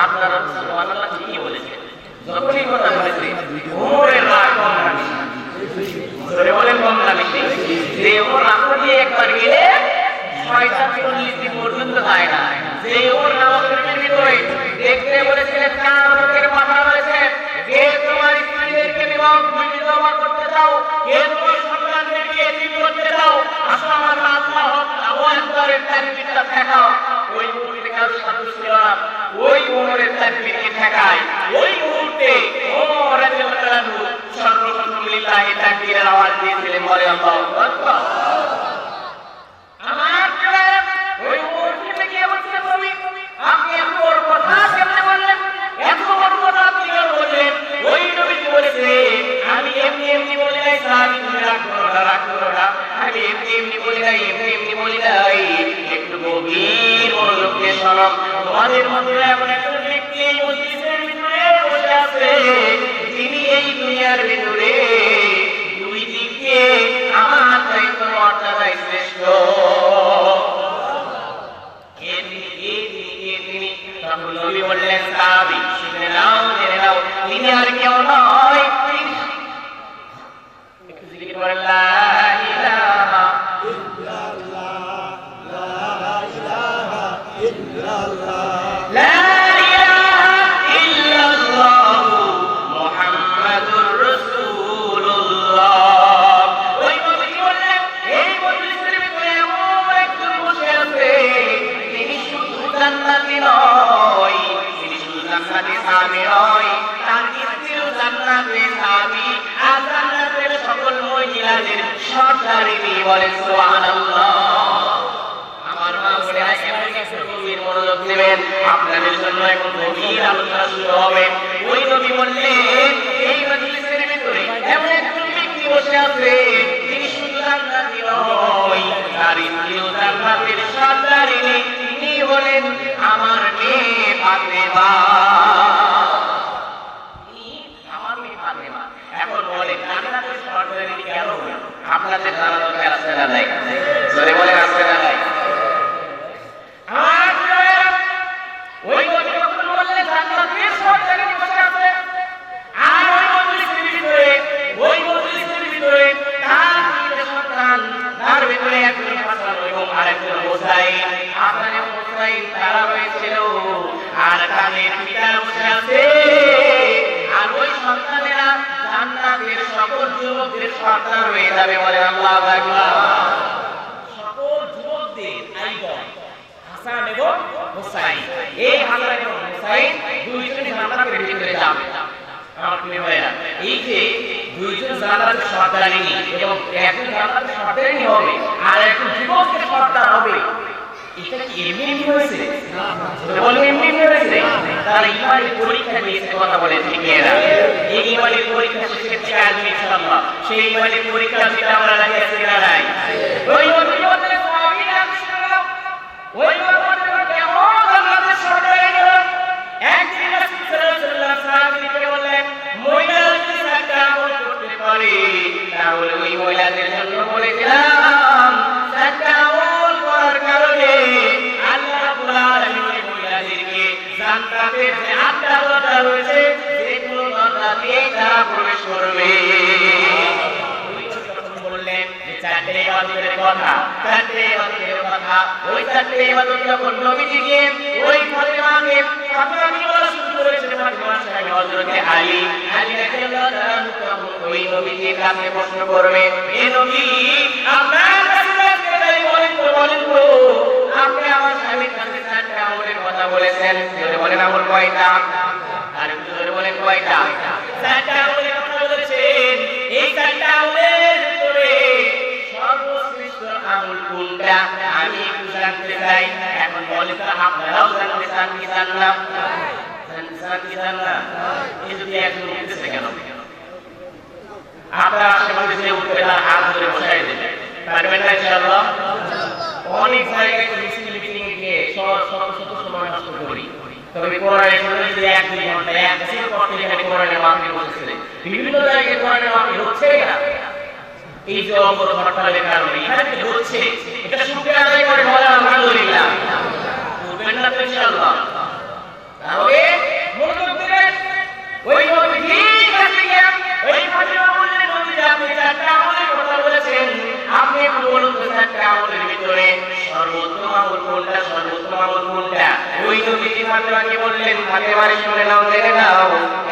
আপনারা সুবহানাল্লাহ ঠিকই বলেছেন। যখনই কথা বলেছে ওমরের রাগ কম না বেশি? জোরে বলেন কম না বেশি? যে ওমর রাস্তা দিয়ে একবার গেলে ৬টা-৪০ দিন পর্যন্ত যায় না। যে ওমর নামাজের ভিতরে দেখতে বলেছিলেন, ৪ লোকের কথা বলেছে, কে তোমার স্ত্রীদেরকে বিধবা করতে চাও, কে তোমার সন্তানদেরকে এতিম করতে চাও, আসো আমার আল্লাহু আকবারের তাকবীরটা ঠেকাও। ওই মুহূর্তে কারো সাহস ছিল না, ওই ওমরের তাকবীরকে ঠেকায়। ওই মুহূর্তে ওমর রাদিয়াল্লাহু তাআলা সর্বপ্রথম লিল্লাহি তাকবীরের আওয়াজ দিয়েছিলেন, বলে আল্লাহু আকবার। আমার ওই মুহূর্তে কি বলছেন নবী, আপনি এত বড় কথা কেমনে বললেন? এত বড় কথা আপনি কেন বললেন? ওই নবী বলেছে আমি এমনি এমনি বলি নাই, সাহাবী তুমি রাগ করো না, রাগ করো না, আমি এমনি এমনি বলি নাই, এমনি এমনি বলি নাই। একটু গভীর মনোযোগ দিয়ে শোনো। তোমাদের মধ্যে এমন একজন ব্যক্তি এই মজলিসের ভিতরে বসে আছে, যিনি এই দুনিয়ার ভিতরে দুই দিকে আমার চাইতে মর্যাদায় শ্রেষ্ঠ। তখন নবী বললেন সাহাবী শুনে নাও, জেনে নাও, তিনি আর কেউ নয়, একটু জিকির করেন লা ইলাহা ইল্লাল্লাহ, লা ইলাহা ইল্লাল্লাহ, লা ইলাহা ইল্লাল্লাহ মুহাম্মাদুর রাসূলুল্লাহ। ওই নবী বললেন এই মজলিসের ভিতরে এমন একজন বসে আছে, তিনি শুধু জান্নাতি নয়, তিনি শুধু জান্নাতি সাহাবী নয়, তার স্ত্রীও জান্নাতি সাহাবী, আর জান্নাতের সকল মহিলাদের সর্দারিনী। বলেন সুবহানাল্লাহ। আমার মা বোনেরা এমন কিছু গভীর মনোযোগ দেবেন, আপনাদের জন্য এখন গভীর আলোচনা শুরু হবে। ওই নবী বললেন এই মজলিসের ভিতরে এমন একজন ব্যক্তি বসে আছে, তিনি শুধু জান্নাতি নয়, তার স্ত্রীও জান্নাতের সর্দারিনী, তিনি বলেন আমার মেয়ে ফাতেমা। আমার মেয়ে ফাতেমা। এখন বলেন জান্নাতের সর্দারিনী কেন? কাছে জানা দরকার আছে না নাই? জোরে বলেন আছে না নাই? ওই কথা যখন বললে জান্নাতের সব জায়গায় বসে আছে, আর ওই মজলিসের ভিতরে তার তিনটে সন্তান, তার ভিতরে একজন হাসান এবং আরেকজন হুসাইন। হাসান এবং হুসাইন তারা হয়েছিল, আর তাদের পিতা বসে আছে। আর ওই সন্তানেরা জান্নাতের সকল যুবকদের সন্তান হয়ে যাবে। বলেন আল্লাহু আকবার। সকল যুবকদের আইডল হাসান এবং হুসাইন। এই হাসান এবং হুসাইন দুইজনই জান্নাতের ভিতরে যাবে। আমার প্রিয় ভাইরা, এই যে দুইজন জান্নাতের সন্তানিনী এবং একজন জান্নাতের সন্তানিনী হবে আর একজন যুবকের সন্তান হবে, এটা কি এমনি হয়েছে? বলে এমনি হয়েছে? তারা ইমানের পরীক্ষা দিয়েছে। কথা বলে ঠিক এরা এই ইমানের পরীক্ষা শেষে কি আসবে ইনশাআল্লাহ? সেই ইমানের পরীক্ষা যেটা আমরা লাগিয়েছি না নাই? ওই নবীদের সাহাবীরা ছিলেন, ওই নবীদের কেমন জান্নাতের সন্তানিনী হলো। একদিন রাসূল সাল্লাল্লাহু আলাইহি ওয়াসাল্লাম সাহাবীদেরকে বললেন, মহিলারা যদি একটা আমল করতে পারে তাহলে ওই মহিলাদের জন্য বলে দিলাম একটা আমল করার কারণে আল্লাহ রাব্বুল আলামিন ওই মহিলাদেরকে জান্নাতের যে 8টা দরজা রয়েছে যে কোনো দরজা দিয়ে তারা প্রবেশ করবে। বললেন যে 4টে ইবাদতের কথা, 4টে ইবাদতের কথা। ওই 4টে ইবাদত যখন নবীজি গিয়ে ওই ফাতেমাকে বলা শুরু করেছে, ফাতেমার স্বামী হযরত আলী রাদিয়াল্লাহু তাআলা ওই নবীজির কাছে প্রশ্ন করবে, হে নবী, আপনার কাছে তাই বলেন তো আপনি আমার স্বামীর কাছে 4টে আমলের কথা বলেছেন, জোরে বলেন আমল কয়টা? আর জোরে বলেন কয়টা? 4টে আমলের কথা বলেছেন। এই 4টে আমলের ভিতরে সর্বশ্রেষ্ঠ আমল কোনটা আমি একটু জানতে চাই। এখন বলেন তো আপনারাও জানতে চান কি চান না? জানতে না? এই যদি একজন উঠতেছে কেন? আপনার আশেপাশে যে উঠবে তার হাত ধরে বসাই দেবে, পারবেন না ইনশাআল্লাহ? অনেক জায়গায় মিটিং গিয়ে শত সময় নষ্ট করি, তবে কোরআনের সামনে যদি 1-2 ঘন্টা 1 বছর পর থেকে এখানে কোরআনের মাহফিল বসেছে, বিভিন্ন জায়গায় কোরআনের মাহফিল হচ্ছে না। এই যে অবরোধ হরতালের কারণে এখানে কি হচ্ছে, এটা শুকরিয়া আদায় করে বলেন আলহামদুলিল্লাহ। করবেন না তো ইনশাআল্লাহ? তাহলে মনোযোগ দিবেন। ওই নবীজি কাছে গিয়ে ওই ফাতিমা বললেন, নবী আপনি 4টা আমলের কথা বলেছেন, আপনি একটু বলুন তো 4টা আমলের ভিতরে সর্বোত্তম আমল কোনটা, সর্বোত্তম আমল কোনটা? ওই নবীজি ফাতিমাকে বললেন, ফাতিমার শুনে নাও, জেনে নাও,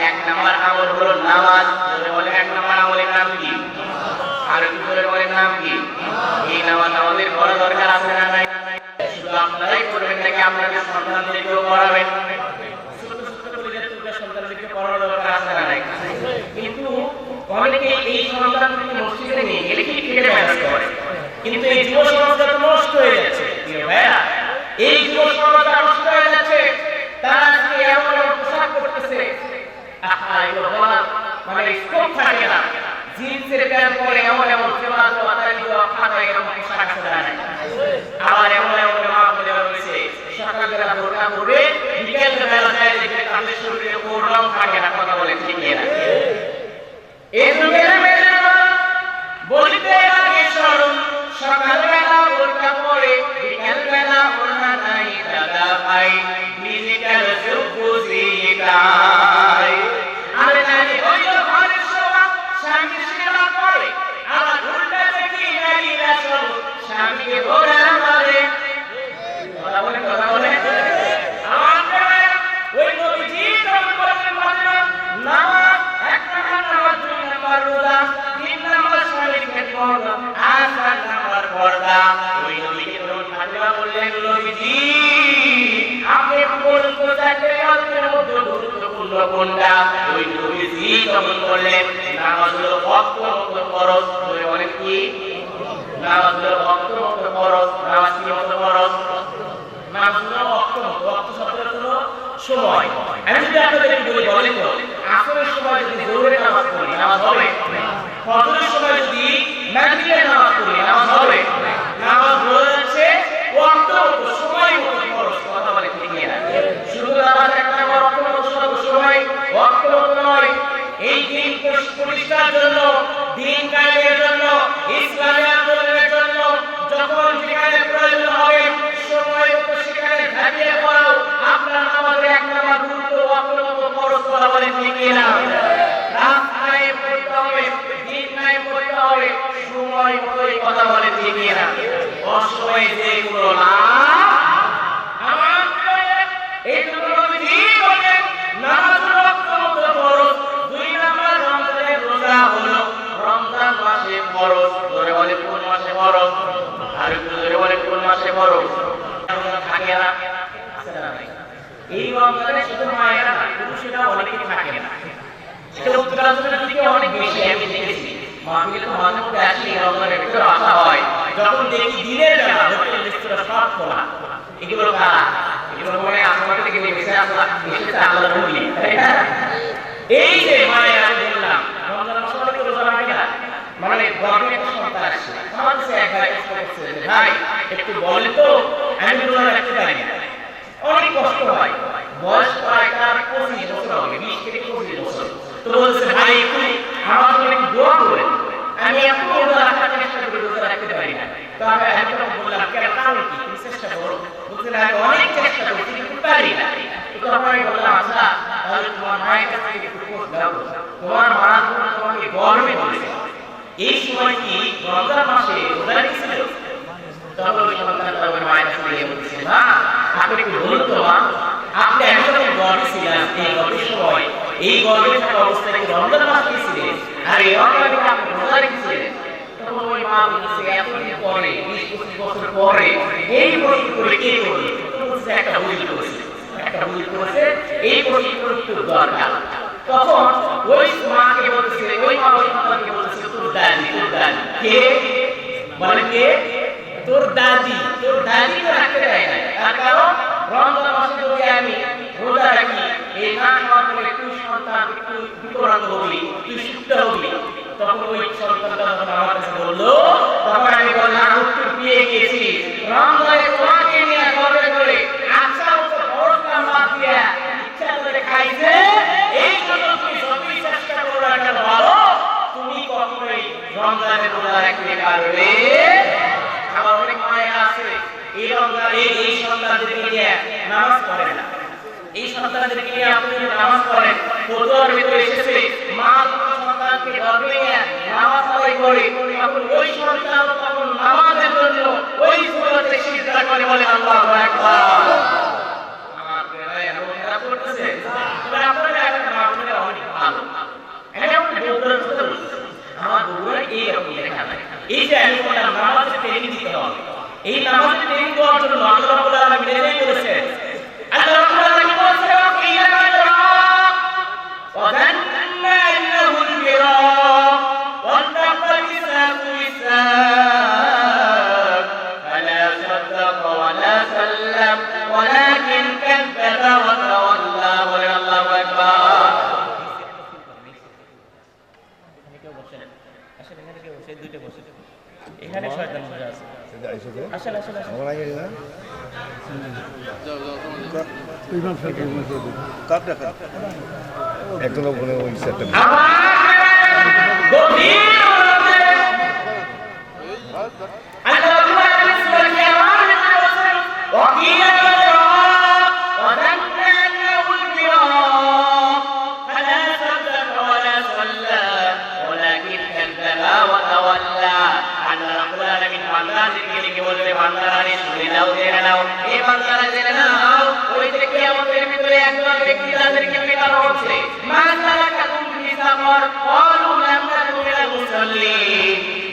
1 নাম্বার আমল হলো নামাজ। বলে 1 নাম্বার আমলের নাম কি? আর একটু জোরে বলেন নাম কি? এই নামাজ আমাদের পড়া দরকার আছে না নাই? শুধু আপনারাই পড়বেন নাকি আপনাদের সন্তানদেরকেও পড়াবেন? সন্তানদেরকে পড়ানোর দরকার আছে না নাই? কিন্তু অনেকে এই সন্তানদেরকে মসজিদে নিয়ে গেলে কি খেলে ম্যানেজ করে, কিন্তু এই যুব সমাজটা তো নষ্ট হয়ে যাচ্ছে। ভাইয়া, এই যুব সমাজটা নষ্ট হয়ে যাচ্ছে। তারা আজকে এমন এমন পোশাক করতেছে, এগুলো বলা মানে স্কোপ থাকে না। জিন্সের প্যান্ট পরে এমন এমন পোশাক আছে না, আবার এমন এমন মাহফিল রয়েছে সকালবেলা বোরকা পরে বিকেল বেলা যায় দেখে তাদের শরীরে কোনো রং থাকে না। কথা বলেন ঠিক না? এই যুগের মেয়েদের বলিতে লাগে শরম, সকালবেলা বোরকা পরে বিকেল বেলা ওড়না নাই, দাদা ভাই ডিজিটাল যুগ বুঝিয়ে তাই। আরে জানি ওই ঘরের শোভা স্বামী সেবা করে, আবার উল্টা দেখি নারীরা সব স্বামীকে ধরে মারে। কথা বলে ওই নবীজি তখন বলেন, নামাজ 1 নাম্বার নামাজ, 2 নাম্বার রোজা, 3 নাম্বার স্বামীর খেদমত, আর 4 নাম্বার পর্দা। ওই নবীকে তখন ফাতিমা বললেন, নবীজি আপনি বলুন তো 4টে কাজের মধ্যে গুরুত্বপূর্ণ কোনটা? ওই নবীজি তখন বললেন, নামাজ হলো ওয়াক্ত মতো ফরজ। বলেন কি? নামাজ হলো ওয়াক্ত মতো ফরজ। নামাজ কি মতো ফরজ? নামাজ হলো ওয়াক্ত মতো। ওয়াক্ত শব্দের অর্থ সময়। আমি যদি আপনাদের বলি, বলেন তো আসরের সময় যদি জোহরের নামাজ পড়ি নামাজ হবে? ফজরের সময় যদি মাগরিবের নামাজ পড়ি নামাজ হবে? নামাজ রয়েছে ওয়াক্ত মতো, সময় মতো ফরজ। কথা বলে ঠিক না? শুধু নামাজ একটা ওয়াক্ত মতো সময়, ওয়াক্ত মতো নয়। এই দিন প্রতিষ্ঠার জন্য, দিন কায়েমের জন্য, ইসলাম দেখিয়ে না অসময়ে যে কোনো না আমার এই জন্য নবীজি বলেন নামাজ রক্ত ফরজ। 2 নাম্বার রমজানের রোজা হলো রমজান মাসে ফরজ। ধরে বলে কোন মাসে ফরজ? আর একটু ধরে বলে কোন মাসে ফরজ? থাকে না এই রমজানে শুধু মায়েরা না পুরুষেরা অনেকে থাকে না। এটা উত্তরাঞ্চলের দিকে অনেক বেশি আমি দেখেছি। মাহফিলে তো মাঝে মধ্যে আসি রমজানের ভিতরে আসা হয়, যখন দেখি দিনের বেলা হোটেল রেস্তোরাঁ সব খোলা। এগুলো কারা? এগুলো মনে আসমান থেকে নেমেছে এসেছে আল্লাহর ওলি, তাই না? এই যে মায়েরা বললাম রমজান মাসে অনেকে রোজা রাখে না, মানে গর্ভে একটা সন্তান আসছে, আমার কাছে এক ভাই কষ্ট করছে, ভাই একটু বলেন তো আমি রোজা রাখতে পারি না, অনেক কষ্ট হয়। বয়স প্রায় তার 25 বছর হবে, 20 থেকে 25 বছর। তো বলছে ভাই একটু আমার জন্য একটু দোয়া করেন, আমি এত রোজা রাখার চেষ্টা করি রোজা রাখতে পারি না। তো আমি বললাম কেন, কারণ কি, তুমি চেষ্টা করো। বলছে আমি অনেক চেষ্টা করছি কিন্তু পারি না। তো আমি বললাম আচ্ছা তাহলে তোমার মায়ের কাছে একটু খোঁজ দাও, তোমার মা যখন তোমাকে গর্ভে ধরেছে এই সময় কি রমজান মাসে রোজা রেখেছিল? তখন ওই সন্তানটা ওই মায়ের কাছে গিয়ে বলছে মা আপনি একটু বলুন তো মা, আপনি আমি যখন গর্ভে ছিলাম এই গর্ভের সময় এই গর্ভে থাকা অবস্থায় কি রমজান মাস পেয়েছিলেন আর এই রমজানে আপনি রোজা রেখেছিলেন? তখন ওই মা বলছে এতদিন পরে 20-25 বছর পরে এই প্রশ্ন করে কে করলো? বলছে একটা ভুল করেছে, একটা ভুল করেছে, এই প্রশ্নের উত্তর দরকার। তখন ওই মাকে বলছে, ওই মা ওই সন্তানকে বলছে তোর দাদি, তোর দাদি কে? বলে কে? তোর দাদি। তোর দাদি তো রাখতে দেয় না, তার কারণ রমজান মাসে যদি আমি রোজা রাখি এই না খাওয়ার ফলে তুই সন্তান একটু বিকলাঙ্গ হবি, তুই সুস্থ হবি। তখন ওই সন্তানটা যখন আমার কাছে বললো তখন আমি বললাম উত্তর পেয়ে গেছি, রমজানে তোমাকে নিয়ে গর্বে করে আচ্ছা মতো খরচটা বাদ দিয়া ইচ্ছা করে খাইছে, এই জন্য তুমি যতই চেষ্টা করো না কেন ভালো তুমি কখনোই রমজানে রোজা রাখতে পারবে। আমার অনেক মায়েরা আছে এই রমজানে এই সন্তানদেরকে নিয়ে নামাজ পড়ে না, এই সন্তানদেরকে নিয়ে আপনি নামাজ পড়েন, ফজর ভিতরে এসেছে মা সন্তানকে গর্ভে নিয়ে নামাজ আদায় করে, তখন ওই সন্তান তখন নামাজের জন্য ওই সুরাতে সিজদা করে বলে আল্লাহু আকবার। আমার প্রিয় ভাইরা করতেছে তবে আপনারা এখন আপনারা অনেক ভালো, আমি আপনাদের বগুড়ার কথা বলছি। আমার বগুড়া এই রকম লেখা নাই, এই যে আমি বললাম নামাজের ট্রেনিং দিতে হবে, এই নামাজের ট্রেনিং দেওয়ার জন্য আল্লাহ রাব্বুল আলামিন নিজেই বলেছেন, আল্লাহ রাব্বুল আলামিন বলেছেন وظن أنه الفراق وانتقل ساق وساق فلا صدق ولا سلم ولكن كذب وتولى والله أكبر। এখানে শয়তান বসে আছে, আসলে আসলে আমার আগে না একজন ওখানে ওই সেটটা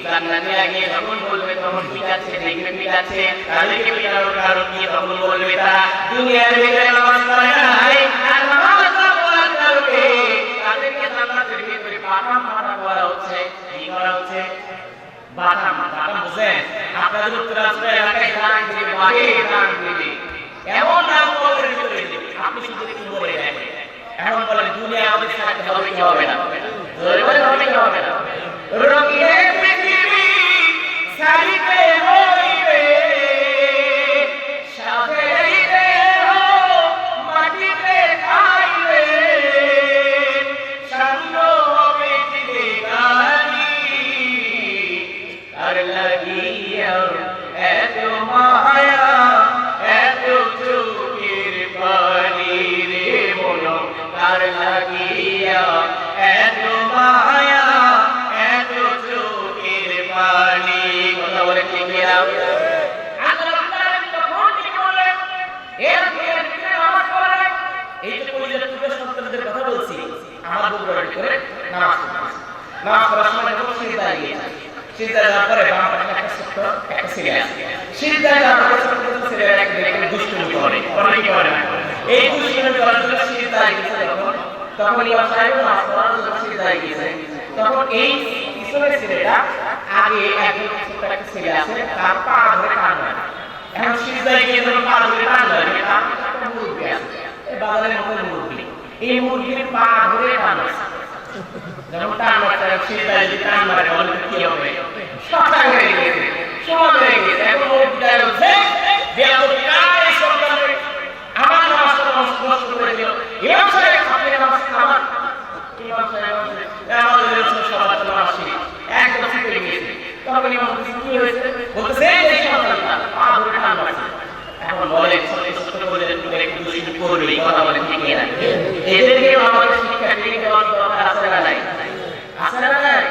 জান্নাতে গিয়ে যখন বলবে তখন ঠিক আছে, দেখবে ঠিক আছে, তাদেরকে পিটানোর কারণ কি? তখন বলবে তারা দুনিয়ার ভিতরে নামাজ পড়ে নাই আর নামাজ পড়ার কারণে তাদেরকে জান্নাতের ভিতরে বাটা মারা করা হচ্ছে। কি করা হচ্ছে? বাটা মারা। বুঝেন আপনাদের উত্তরাঞ্চলের এলাকায় দান দিবে, বাড়ি দান দিবে, এমন নাম কবরের ভিতরে দিবে আপনি শুধু একটু বলে দেখেন। এখন বলেন দুনিয়া আমাদের সাথে হবে কি হবে না? ধরে বলে হবে কি হবে না? রঙিয়ে পৃথিবী সারিতে হইবে সাজাইতে মাটিতে খাইবে সামনে হবে দিবে গালি আর লাগিয়া এত মায়া এত চোখের পানি রে মনো আর লাগিয়া এত মায়া এত চোখের পানি। কথা বলে ঠিক করে নামাজ পড়তেছে। নামাজ পড়ার সময় যখন সিজদায় গিয়েছে, সিজদায় যাওয়ার পরে বাম পাশে একটা ছোট্ট একটা ছেলে আছে। সিজদায় যাওয়ার পরে ছোট্ট ছেলেরা একটা দেখে দুষ্টুমি করে, কি করে না। এই দুষ্টুমি করার জন্য সিজদায় গিয়েছে তখন ইমাম সাহেব নামাজ পড়ার জন্য সিজদায় গিয়েছে। তখন এই পিছনের ছেলেটা আগে একজন ছোট্ট একটা ছেলে আছে, তার পা ধরে টান মারে। এখন সিজদায় গিয়ে যখন পা ধরে টান মারে, তার একটা মুরগি আছে, এই বাজারের মতো মুরগি, এই মুরগির পা ধরে টান মারছে। যখন টান মারছে, সিজদায় যদি টান মারে তাহলে কি হবে? সব হয়ে গেছে, সব হয়ে গেছে। এখন মুরগিটা বলছে বেয়াদবিকার এই সন্তানের আমার নামাজটা নষ্ট করে দিল। ইমাম সাহেব আপনি নামাজ খামান। ইমাম সাহেব বলছে আমাদের রাসূল সাল্লাল্লাহু আলাইহি ওয়াসাল্লাম একদম ফিরে গেছে। তখন ইমাম বলছে কি হয়েছে? বলতেছে এই সন্তানটা পা ধরে টান মারছে। এখন বলে ছোট বলে একটু দুষ্টুমি করবে, কথা বলে ঠিক না। এদেরকে আমাদের শিক্ষা দিয়ে দেওয়ার দরকার আছে না নাই? আছে না নাই?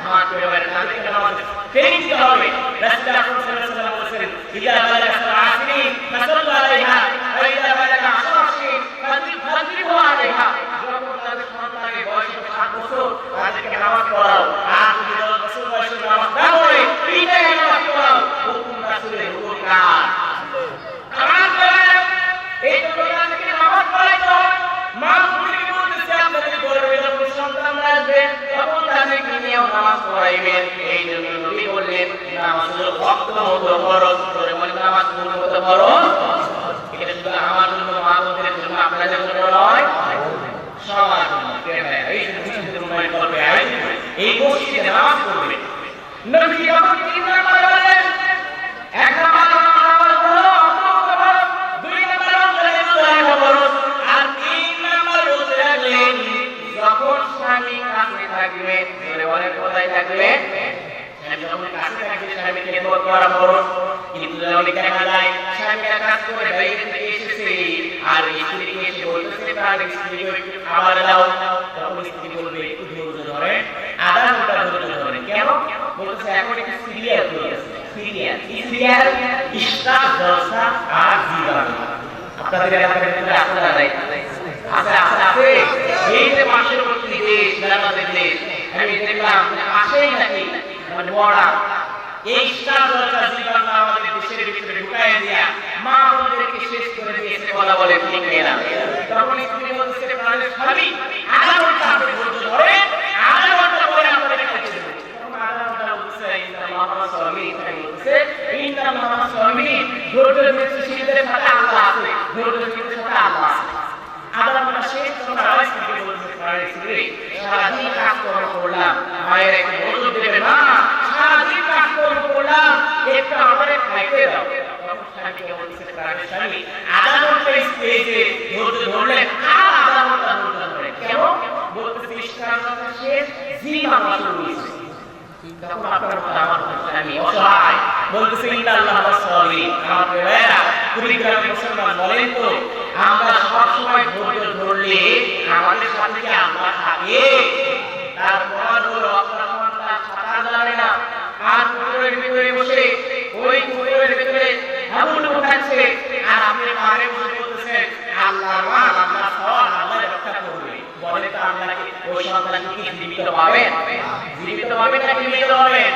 আমার পরিবারের তাদেরকে নামাজ ফেরি দিতে হবে। রাসূল আকরাম সাল্লাল্লাহু আলাইহি ওয়াসাল্লাম বলেছেন ইযা বালাগা আসরি ফাসাল্লু আলাইহা ওয়া ইযা বালাগা আশরাশি ফাজরিবু আলাইহা। যখন তাদের সন্তানের বয়স 7 বছর তাদেরকে নামাজ পড়াও। আর যদি 10 বছর বয়সে নামাজ না পড়ে পিতাকে নামাজ পড়াও। হুকুম রাসূলের হুকুম কার? আমার পরিবার এই প্রকারকে নামাজ পড়াইতে হবে। মা বুড়িকে বলতেছে আপনাদের গর্ভে যখন সন্তান আসবে তখন তাদেরকে নিয়েও নামাজ পড়াইবেন। এই জন্য নবী বললেন নামাজ হলো ওয়াক্ত মতো ফরজ। মানে নামাজ মতো ফরজ। এটা শুধু আমার জন্য, মা বোনদের জন্য, আপনাদের জন্য নয়, সবার জন্য। এই মসজিদের উন্নয়ন করবে, এই মসজিদে নামাজ পড়বে। নবী যখন 3 নাম্বার বলেন, 1 নাম্বার নামাজ পড়ো অন্তত ফরজ, 2 নাম্বার ফরজ, আর 3 নাম্বার বলতে লাগলেন যখন স্বামী কাছে থাকবে, ধরে বলেন কোথায় থাকবে? স্বামী যখন কাছে থাকবে স্বামীকে খেদমত করা ফরজ। কিন্তু অনেক দেখা যায় স্বামীরা কাজ করে বাইরে থেকে এসেছে আর স্ত্রীকে এসে বলতেছে তার স্ত্রীকে খাবার দাও, তখন স্ত্রী বলবে একটু ধৈর্য ধরে, আধা ঘন্টা ধৈর্য ধরে। কেন? বলতেছে এখন একটা সিরিয়াল চলতেছে। সিরিয়াল ইফতার, জলসা আর জীবন। আপনাদের এলাকার ভিতরে আছে না নাই? আছে। এই যে পার্শ্ববর্তী দেশ, আমাদের দেশ, আমি দেখলাম পাশেই নাকি মানে বড়া এই ইফতার, জলসা, জীবন আমাদের দেশের ভিতরে ঢুকায় দিয়া মা বোনদেরকে শেষ করে দিয়েছে। কথা বলে ঠিক না? তখন স্ত্রী বলতেছে প্রাণের স্বামী আধা ঘন্টা আপনি ধৈর্য ধরে, আধা ঘন্টা পরে আমাদের খাইতে দেবেন। তখন আধা ঘন্টা বলতেছে ইন্নাল্লাহা সামিউন, ধৈর্য ধরে শীলের সাথে আল্লাহ আছে, ধৈর্য ধরে সাথে আল্লাহ আছে। আধা ঘন্টা শেষ তখন আওয়াজ থেকে বলতেছে প্রাণের স্ত্রী সারাদিন কাজ করলাম, মায়ের একটু নজর দেবে না, সারাদিন কাজ করলাম, একটু আমাদের খাইতে দাও। তখন স্বামীকে বলতেছে প্রাণের স্বামী আধা ঘন্টা স্টেজে ধৈর্য ধরলেন, আর আধা ঘন্টা ধৈর্য ধরলেন। কেন? বলতেছে ইশকারটা শেষ, জীবন শুরু হয়েছে। তখন আপনার আমার স্বামী অসহায় বলতেছে ইন্নাল্লাহা সামিউন। আমার ভাইরা, কুড়িগ্রাম মুসলমান বলেন তো আমরা সব সময় ধৈর্য ধরলে আমাদের সাথে কি আল্লাহ থাকে? তারপর হলো আপনার সন্তান সাঁতার জানে না, আর পুকুরের ভিতরে বসে ওই পুকুরের ভিতরে হাবুডুবু খাচ্ছে, আর আপনি পাহাড়ে বসে বলতেছেন আল্লাহ মাল, আল্লাহ সওয়াল, আল্লাহ রক্ষা করবে। বলে তো আপনাকে ওই সন্তান কি জীবিত পাবেন? জীবিত পাবেন নাকি মৃত পাবেন?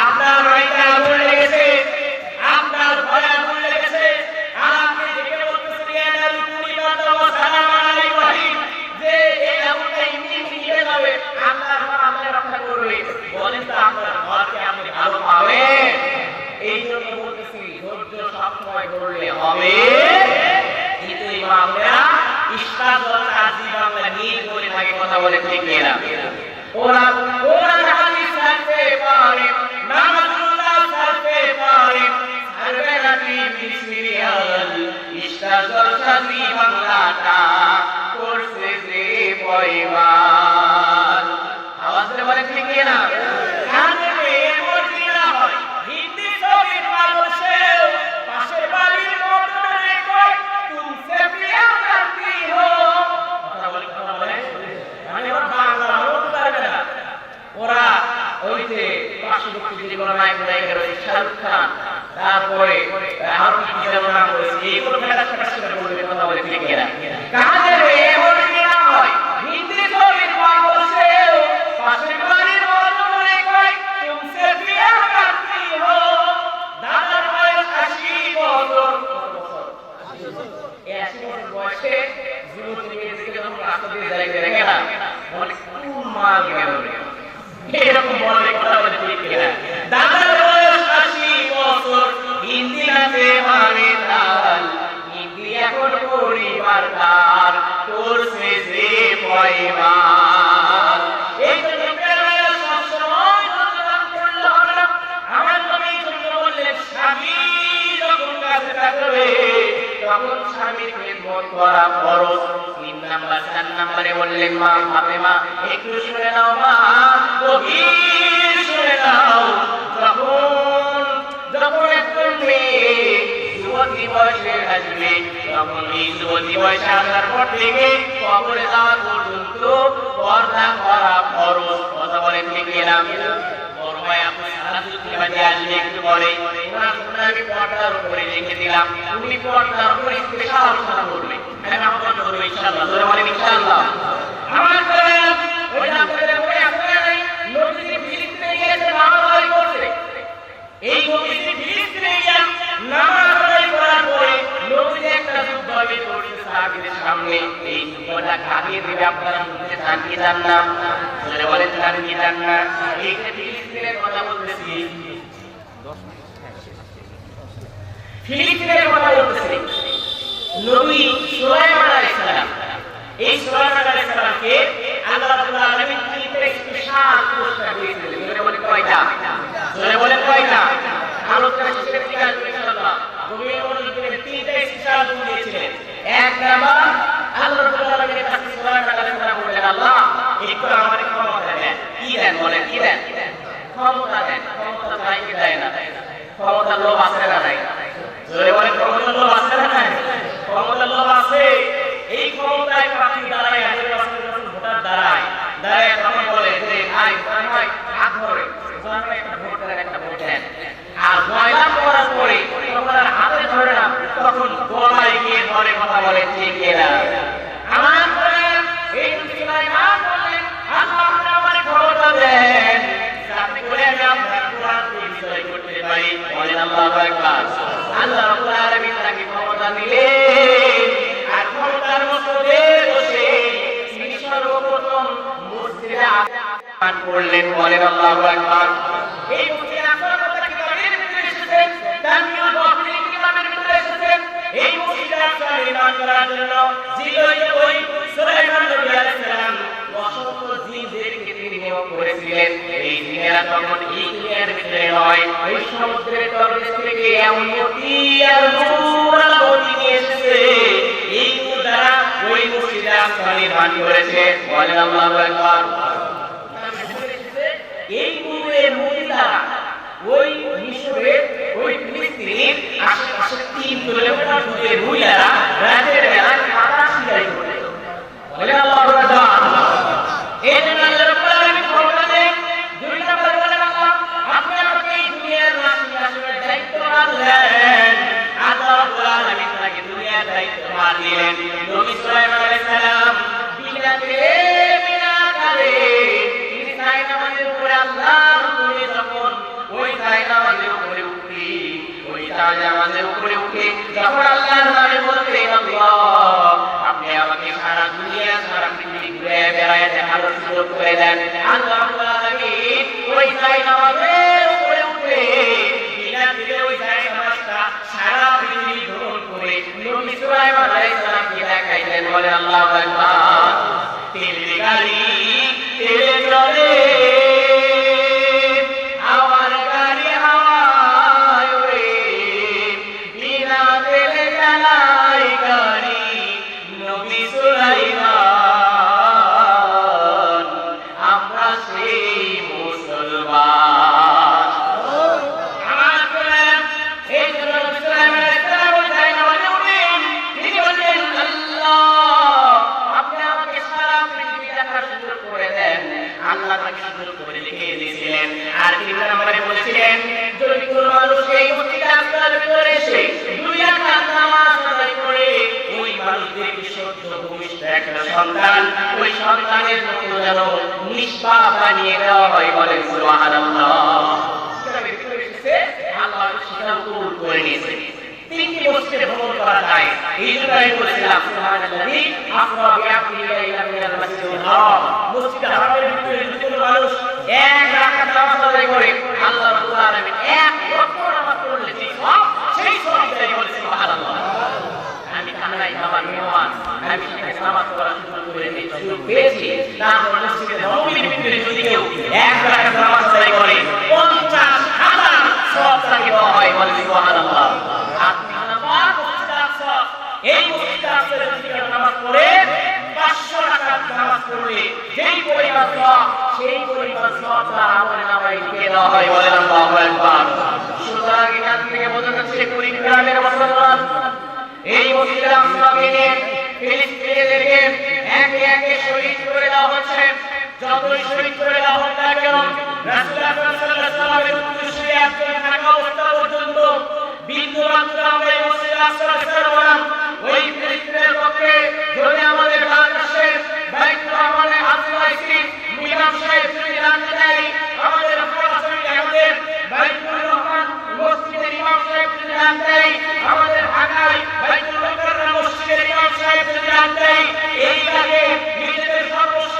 আপনার বাড়িতে আগুন লেগেছে, আপনার ঘরে আগুন লেগেছে, আর আপনি দেখে বলতেছেন ইয়া নারী কুনি বাদা ওয়া সালাম আলা ইব্রাহিম, যে এই আগুনটা এমনি নিভে যাবে, আল্লাহ আমাদের রক্ষা করবে। বলেন তো আপনার ঘরকে আপনি ভালো পাবেন? এই জন্য বলতেছি ধৈর্য সব সময় ধরলে হবে। কিন্তু ইমামরা ইফতার জলসা জীবন নিয়ে করে থাকে, কথা বলে ঠিক না? ওরা হাদিস ছাড়তে পারে, নামাজুল্লাহ ছাড়তে পারে, ছাড়বে না টিভি সিরিয়াল, ইফতার জলসা জীবনটা করছে যে পরিবার। আওয়াজ করে বলে ঠিক না? শাহরুখ খান, তারপরে আরো কি যেমন নাম করেছে, এইগুলো খেলা বলবে, কথা বলে ঠিক না? কাজের এমন নাম হয় হিন্দি ছবির পাশের বাড়ির বড়রে কয় তুমসে বিয়া করতি হো দাদার বয়স 80 বছর। এই 80 বছর বয়সে যুবতী মেয়েদেরকে যখন রাস্তা দিয়ে যাইতে দেখে না বলে কোন মাল গেল এরকম বলে কথা বলে ঠিক কিনা? দাদার বয়স 80 বছর হিন্দি নাচে মানে তাল হিন্দি এখন পরিবার তার করছে যে পয়মান। এই তো লোকেরা সবসময় বদনাম করলে হবে না। আমার নবী বললেন স্বামী যখন কাছে থাকবে তখন স্বামীর খেদমত করা ফরজ। 3 নাম্বার 4 নম্বরে বললেন মা ফাতেমা একটু শুনে নাও মা, গভীর শুনে নাও। যখন একজন মেয়ে যুবতী বয়সে আসবে তখন এই যুবতী বয়সে আসার পর থেকে কবরে যাওয়া পর্যন্ত পর্দা করা ফরজ। কথা বলেন ঠিক কিনা? বড় ভাই আপনি সারাদিন আসলে একটু পরে আমি পর্দার উপরে রেখে দিলাম, উনি পর্দার উপরে স্পেশাল আলোচনা করবেন। আমি আপনার করবো ইনশাআল্লাহ। ধরে বলেন ইনশাআল্লাহ। আমার ওই আপনাদের উপরে আপনারা নবীজি ফিলিস্তিনে গিয়েছে নামাজ আদায় করতে। এই নবীজি ফিলিস্তিনে গিয়ে নামাজ আদায় করার পরে নবীজি একটা যুদ্ধ হবে করতে সাহাবীদের সামনে। এই যুদ্ধটা কাটিয়ে দিবে আপনারা বুঝতে চান কি চান না? ধরে বলেন চান কি চান না? এই যে ফিলিস্তিনের কথা বলতেছি, ফিলিস্তিনের কথা বলতেছি, নবী সুলাইমান আলাইহিস সালাম, এই সুলাইমান আলাইহিস সালামকে আল্লাহ রাব্বুল আলামিন তিনটা স্পেশাল পুরস্কার দিয়েছিলেন। জোরে বলেন কয়টা? জোরে বলেন কয়টা? আলোচনা শেষের দিকে আসবে ইনশাআল্লাহ। গভীর মনোযোগ দিয়ে তিনটা স্পেশাল গুণ দিয়েছিলেন। এক নাম্বার আল্লাহ রাব্বুল আলামিনের কাছে সুলাইমান আলাইহিস সালাম বললেন আল্লাহ একটু আমাকে ক্ষমতা দেন। কি দেন বলেন? কি দেন? ক্ষমতা দেন। ক্ষমতা চাই কি দেয় না? ক্ষমতা লোভ আছে না নাই? জোরে বলেন ক্ষমতা লোভ আছে না নাই? ক্ষমতা লোভ আছে। এই ক্ষমতায় প্রার্থী দাঁড়ায় আমাদের ভোটার দাঁড়ায় তখন বলে যে ভাই ভাই হাত ধরে একটা ভোট দেন, একটা ভোট দেন। আর জয়লাভ করার পরে তখন আর হাতে ধরে না, তখন গলায় গিয়ে ধরে। কথা বলে ঠিক কিনা? আমার এই সুলাইমান বললেন আল্লাহ আপনি আমাকে ক্ষমতা দেন যাতে করে আমি আপনার কোরআনকে বিজয় করতে পারি। বলেন আল্লাহু আকবার। আল্লাহ রাব্বুল আলামিন তাকে ক্ষমতা দিলেন। আর ক্ষমতার মধ্যে বসে তিনি সর্বপ্রথম মসজিদে আযান করলেন। বলেন আল্লাহু আকবার। এই মসজিদে আযান কথা কিতাবের ভিতরে এসেছে, তানবীহুল মুফাসসিরিন কিতাবের ভিতরে এসেছে। এই মসজিদে আযান নির্মাণ করার জন্য ওই সুলাইমান নবী আলাইহিস সালাম অসংখ্য জিনদেরকে তিনি নিয়োগ করেছিলেন। এই জিনেরা তখন এই দুনিয়ার ভিতরে নয়, ওই সমুদ্রের তলদেশ থেকে এমন মতি আর নূর আলোটি নিয়ে এসেছে। এই নূর দ্বারা ওই মসজিদে আযান নির্মাণ করেছে। বলেন আল্লাহু আকবার। এই নূরের মতি দ্বারা ওই মিশরের ওই ফিলিস্তিনের আশেপাশে 3 কিলোমিটার দূরে মহিলারা রাতের বেলায় কাঁথা সেলাই করে। বলেন আল্লাহু আকবার। এই জন্য আল্লাহ রাব্বুল আলামিন ক্ষমতা দেন। 2 নম্বর বলেন আল্লাহ আপনি আমাকে এই দুনিয়ার রাষ্ট্রের দায়িত্ব দিলেন। আল্লাহ রাব্বুল আলামিন তাকে দুনিয়ার দায়িত্ব দিলেন। নবী সুলাইমান আলাইহিস সালাম বিনা কারে তিনি সাইনা নামের উপরে আল্লাহর উপরে যখন ওই সাইনা নামের উপরে উঠি, ওই সাইনা নামের উপরে উঠে যখন আল্লাহর নামে বলতেন আল্লাহ আপনি আমাকে সারা দুনিয়া সারা পৃথিবী ঘুরে বেড়ায় দেখার সুযোগ করে দেন। আল্লাহ রাব্বুল আলামিন ওই সাইনা নামের উপরে উঠে বিনা ওই সাইনা নামটা সারা পৃথিবী ভ্রমণ করে নবী সুলাইমান আলাইহিস সালামকে দেখাইলেন। বলে আল্লাহু আকবার। তেলে গাড়ি তেলে চলে আমার গাড়ি হাওয়ায় ওরে, বিনা তেলে চালাই গাড়ি নবী সুলাইমান আমরা সেই মুসলমান। আমার এই জন্য নবী সুলাইমান আলাইহিস সালাম ওই নামাজে উঠেন। তিনি বললেন আল্লাহ আপনি আমাকে সারা পৃথিবী দেখার সুযোগ করে দেন। আল্লাহ তাকে সুযোগ করে লিখে দিয়েছিলেন। আর 3 নম্বরে বলেছিলেন যদি কোনো মানুষ এই মসজিদে আসার ভিতরে এসে 2 রাকাত নামাজ আদায় করে ওই মানুষদেরকে সদ্য ভূমিষ্ঠ একটা সন্তান, ওই সন্তানের মতো যেন নিষ্পাপ বানিয়ে দেওয়া হয়। বলেন সুবহানাল্লাহ। আল্লাহ সেটা কবুল করে নিয়েছে। তিনটি মসজিদে ভ্রমণ করা যায়। এই জন্য আমি বলেছিলাম সুবহানাল্লাহি আসরা বিআবদিহি ইলা মিনাল মাসজিদিল হারাম। মসজিদে হারামের ভিতরে যদি কোনো মানুষ এক রাকাত নামাজ আদায় করে আল্লাহ রাব্বুল আলামিন এক ওয়াক্ত নামাজ পড়লে যে সওয়াব সেই সওয়াব দেয়। বলেন সুবহানাল্লাহ। আমি কানাই আমার মেহমান, আমি সেখানে নামাজ পড়ার সুযোগ পেয়েছি। তারপর মসজিদে নববীর ভিতরে যদি কেউ এক রাকাত নামাজ আদায় করে 50,000 সওয়াব তাকে দেওয়া হয়। বলেন সুবহানাল্লাহ। এই মসজিদে আসলে যদি কেউ নামাজ পড়ে 500 রাকাত নামাজ পড়লে যেই পরিমাণ সওয়াব সেই পরিমাণ সওয়াব তার আমলনামায় লিখে দেওয়া হয়। বলেন আল্লাহু আকবার। সুতরাং এখান থেকে বোঝা যাচ্ছে কুড়িগ্রামের মুসলমান এই মসজিদে আসমাকে নিয়ে ফিলিস্তিনিদেরকে একে একে শহীদ করে দেওয়া হচ্ছে। যতই শহীদ করে দেওয়া হোক না কেন, রাসূল আকরাম সাল্লাল্লাহু আলাইহি ওয়াসাল্লামের উদ্দেশ্যে একজন থাকা অবস্থা পর্যন্ত বিন্দুমাত্র আমরা এই মসজিদে আসতে পারবো না। ওই ফিলিস্তিনের পক্ষে যদি আমাদের ঢাকাশের বাইতুর রহমানের আসলাইসি মিলাম সাহেব যদি জানতে চাই, আমাদের আমাদের বাইতুর রহমান মসজিদের ইমাম সাহেব যদি জানতে চাই, আমাদের ঢাকায় বাইতুল মুকাররম মসজিদের ইমাম সাহেব যদি জানতে চাই, এই লাগে নিজেদের সর্বস্ব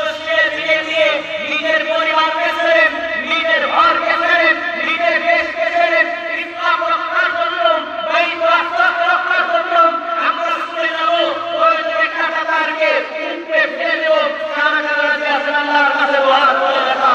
দিয়ে দিয়ে নিজের পরিবার পেছনে, নিজের ঘর পেছনে, নিজের দেশ পেছনে ইসলাম রক্ষার জন্য, বাইতুল আকসা রক্ষার জন্য আমরা চলে যাব। ওই কাঁটাতারকে উপরে ফেলে দেব। কারা কারা রাজি আছেন আল্লাহর কাছে দোয়া করে রাখা।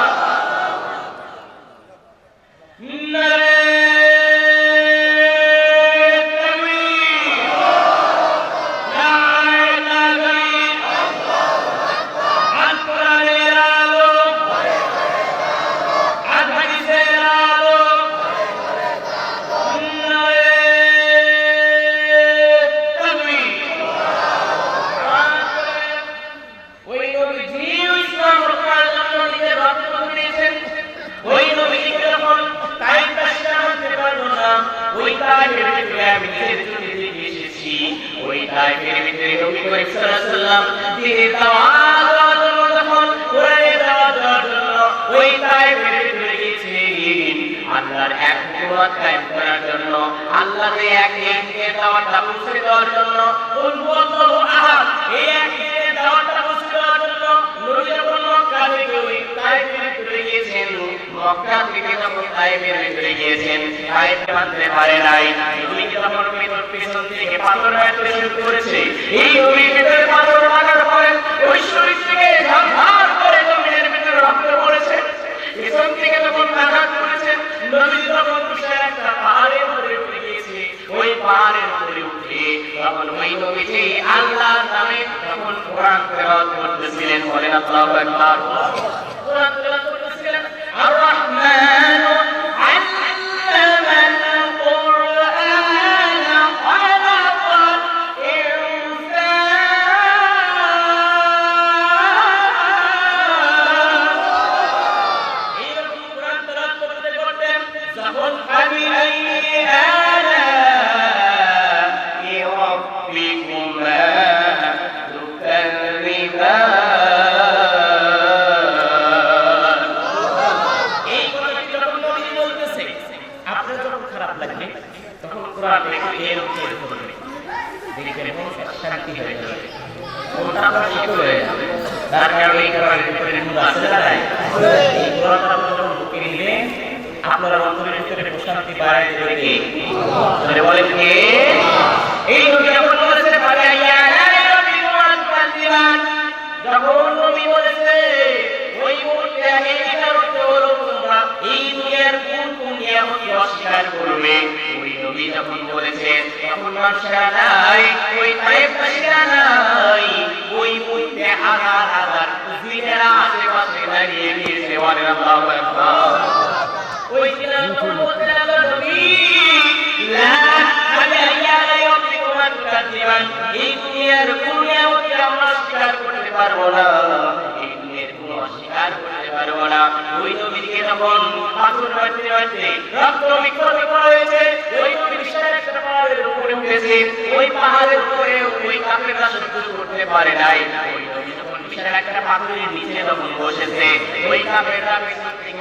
ধাপে ধাপে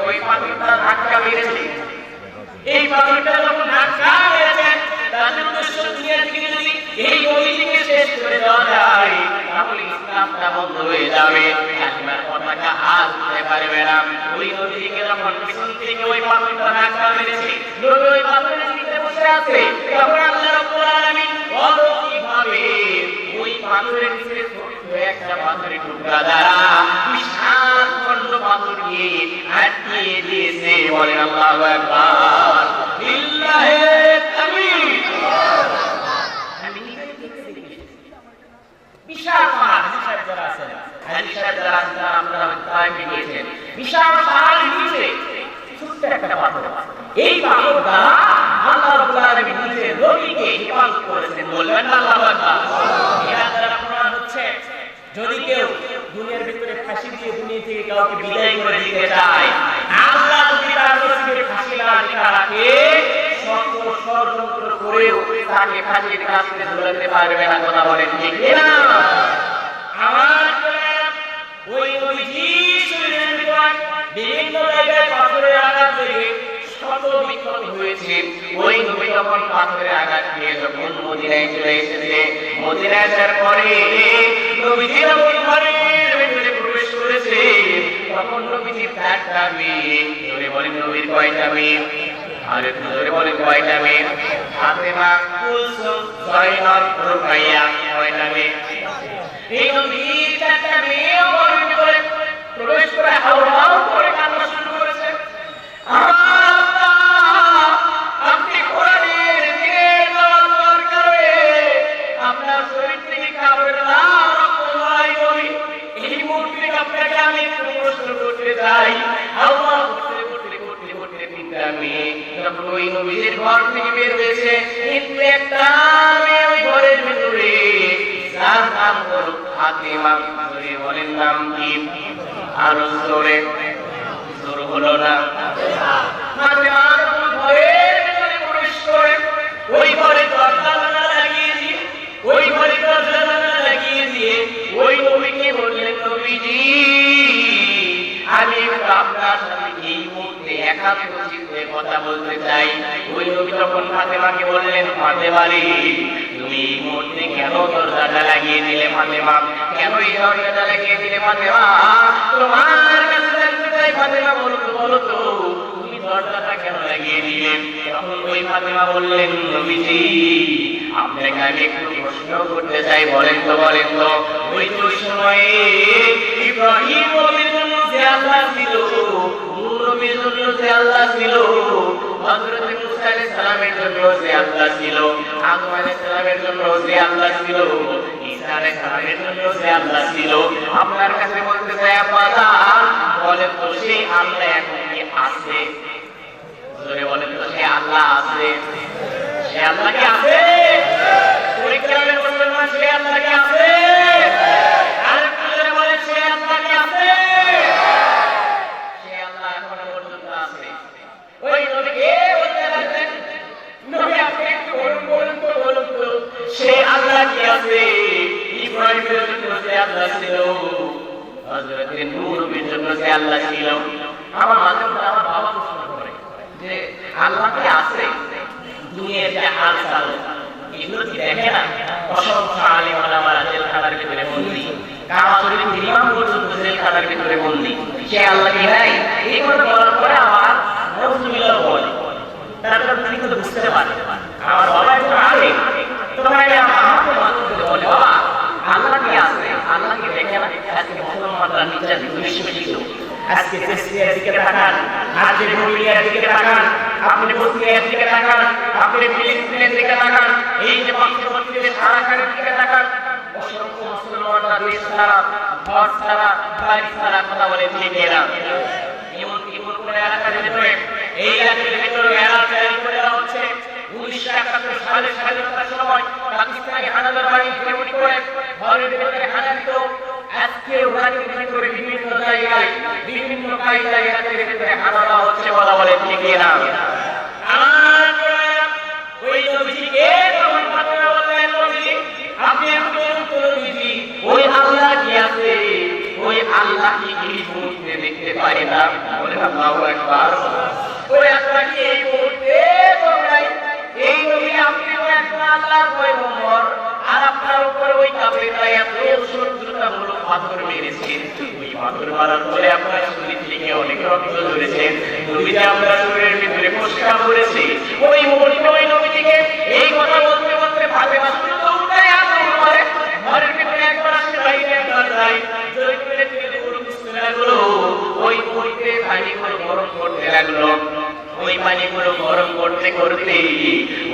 ওই পাথরটা ধাক্কা মেরেছে। এই পাথরটা যখন ধাক্কা মেরেছে তাদের উদ্দেশ্য দুনিয়া থেকে যদি এই নবীজিকে শেষ করে দেওয়া যায় তাহলে ইসলামটা বন্ধ হয়ে যাবে, কালিমার পতাকা আর উঠতে পারবে না। ওই নবীজিকে যখন পিছন থেকে ওই পাথরটা ধাক্কা মেরেছে, নবী ওই পাথরের নিচে বসে আছে, তখন আল্লাহ রাব্বুল আলামিন অলৌকিকভাবে ওই পাথরের নিচে একটা পাথরের টুকরা দ্বারা বিশাল খণ্ড পাথরকে আটকিয়ে দিয়েছে। বলেন আল্লাহু আকবার, লিল্লাহি তাকবীর। বিশাল পাহাড়, হাদিস যারা আছেন, হাদিস যারা আছেন আমরা তাই পেয়েছেন, বিশাল পাহাড়ের নিচে ছোট্ট একটা পাথর। এই পাথর দ্বারা আল্লাহ রাব্বুল আলামিন নিজের নবীকে হিফাজত করেছেন। বলবেন আল্লাহু আকবার। এর দ্বারা প্রমাণ হচ্ছে যদি কেউ দুনিয়ার ভিতরে ফাঁসি দিয়ে দুনিয়া থেকে কাউকে বিদায় করে দিতে চায়, আল্লাহ যদি তার নসিবে ফাঁসি না লেখা রাখে, শত ষড়যন্ত্র করেও তাকে ফাঁসির কাছে ঝুলাতে পারবে না। কথা বলেন ঠিক না? আমার ওই নবীজি শরীরের ভিতর বিভিন্ন জায়গায় পাথরের আঘাত লেগে শত বিক্ষত হয়েছে। ওই নবী যখন পাথরের আঘাত খেয়ে যখন মদিনায় চলে এসেছে, মদিনায় আসার পরে নবীজি যখন ঘরের ভিতরে প্রবেশ করেছে, তখন নবীজির চারটা মেয়ে, জোরে বলেন নবীর কয়টা মেয়ে? আর একটু জোরে বলেন কয়টা মেয়ে? ফাতেমা, কুলসুম, জয়নব, রুকাইয়া, কয়টা মেয়ে? এই নবীর চারটা মেয়ে ঘরের ভিতরে প্রবেশ করে হাউ হাউ করে কান্না শুরু করেছে। আপনি কোরআনের দিকে দরকার করে আপনার শরীর থেকে কাপড় রক্ত হয় নবী, এই মুহূর্তে আপনাকে আমি একটু প্রশ্ন করতে চাই। আল্লাহ করতে করতে করতে করতে তিনটা মেয়ে যখন ওই নবীর ঘর থেকে বের হয়েছে, কিন্তু একটা মেয়ে ওই ঘরের ভিতরে, যার নাম হলো ফাতেমা। জোরে বলেন নাম কি? আরো জোরে, জোর হলো না? ফাতেমা যখন ঘরের ভিতরে প্রবেশ করে, ওই ঘরে দরজা লাগিয়ে দিয়ে, ওই ঘরে দরজা লাগিয়ে দিয়ে ওই নবীকে বললেন, নবীজি আমি আপনার সাথে এই মুহূর্তে একান্ত চিত্তে কথা বলতে চাই। ওই নবী তখন ফাতেমাকে বললেন, ফাতেমা রে, তুমি এই মুহূর্তে কেন দরজাটা লাগিয়ে দিলে? ফাতেমা, কেন এই দরজাটা লাগিয়ে দিলে? ফাতেমা, তোমার কাছে জানতে চাই। ফাতেমা বলো তো তুমি দরজাটা কেন লাগিয়ে দিলে? তখন ওই ফাতেমা বললেন, নবীজি আপনাকে আমি একটু প্রশ্ন করতে চাই, বলেন তো বলেন তো ওই তো সময়ে ইব্রাহিম নবীর জন্য যে আল্লাহ ছিল, নূহ নবীর জন্য যে আল্লাহ ছিল, হযরত মুসা আলাইহিস সালামের জন্য যে আল্লাহ ছিল, আদম আলাইহিস সালামের জন্য যে আল্লাহ ছিল, ঈসা আলাইহিস সালামের জন্য যে আল্লাহ ছিল, আপনার কাছে বলতে চাই আব্বা বলেন তো সেই আল্লাহ এখন কি আছে? জোরে বলেন তো সেই আল্লাহ আছে? সে আল্লাহ কি আছে? পরীক্ষা করে বলবেন না সে আল্লাহ কি আছে? আর জোরে বলেন সে আল্লাহ কি আছে? সে আল্লাহ এখনো পর্যন্ত আছে। ওই নবীকে বলতে লাগলেন, নবী আপনি একটু বলুন তো সে আল্লাহ কি আছে? ইব্রাহিমের জন্য যে আল্লাহ ছিল, হযরত নূহ নবীর জন্য যে আল্লাহ ছিল। আমার মাঝে আমার বাবা প্রশ্ন করে যে আল্লাহ কি আছে? দুনিয়ার যে হাল চাল এগুলো কি দেখে না? অসংখ্য আলিম ওলামারা জেলখানার ভিতরে বন্দী, কাবা শরীফের ইমাম পর্যন্ত জেলখানার ভিতরে বন্দী। সে আল্লাহ কি নাই? এইগুলো বলার পরে আমার নজরুল্লাহ বলে, তারপর তুমি তো বুঝতে পারে আমার বাবা একটু আগে তোমার আমাকে নজরুল বলে, বাবা আল্লাহ কি আছে? আল্লাহ কি দেখে না? আজকে মুসলমানরা নির্যাতিত বিশ্ববিদ্যালয়, আজকে চেচনিয়ার দিকে তাকান, আজকে বুলগেরিয়ার দিকে তাকান, আপনি বসনিয়ার দিকে তাকান, আপনি ফিলিস্তিনের দিকে তাকান, এই যে পার্শ্ববর্তী দেশ আরাকানের দিকে তাকান, অসংখ্য মুসলমানরা দেশ ছাড়া, ঘর ছাড়া, বাড়ি ছাড়া। কথা বলে ঠিক এরা এমনকি কোন এলাকার ভিতরে, এই এলাকার ভিতরে এলাকা তৈরি করে দেওয়া হচ্ছে। 1971 সালের স্বাধীনতার সময় পাকিস্তানি হানাদার বাহিনী তৈরি করে ঘরের ভিতরে হানা দিত। আজকে ওরাকের ভিতরে বিভিন্ন জায়গায় বিভিন্ন কায়দায় এলাকার ভিতরে হানা দেওয়া হচ্ছে। বলা বলে ঠিক না? আমার ওই নবীজিকে তখন ফাতেমা বললেন, নবীজি আপনি একটু বলুন তো নবীজি ওই আল্লাহ কি আছে? ওই আল্লাহ কি এই মুহূর্তে দেখতে পারি না? মারার পরে আপনার শরীর থেকে অনেক রক্ত ঝরেছে, নবীজি আপনার শরীরের ভিতরে ফোসকা পড়েছে। ওই মুহূর্তে ওই নবীজিকে এই কথা বলতে বলতে ফাতেমা দ্রুত উঠে আসে ঘরের ভিতরে, একবার আসে বাইরে একবার যায়, জোরে করে থেকে দৌড় বুঝতে লাগলো। ওই মুহূর্তে পানিগুলো গরম করতে লাগলো। ওই পানিগুলো গরম করতে করতে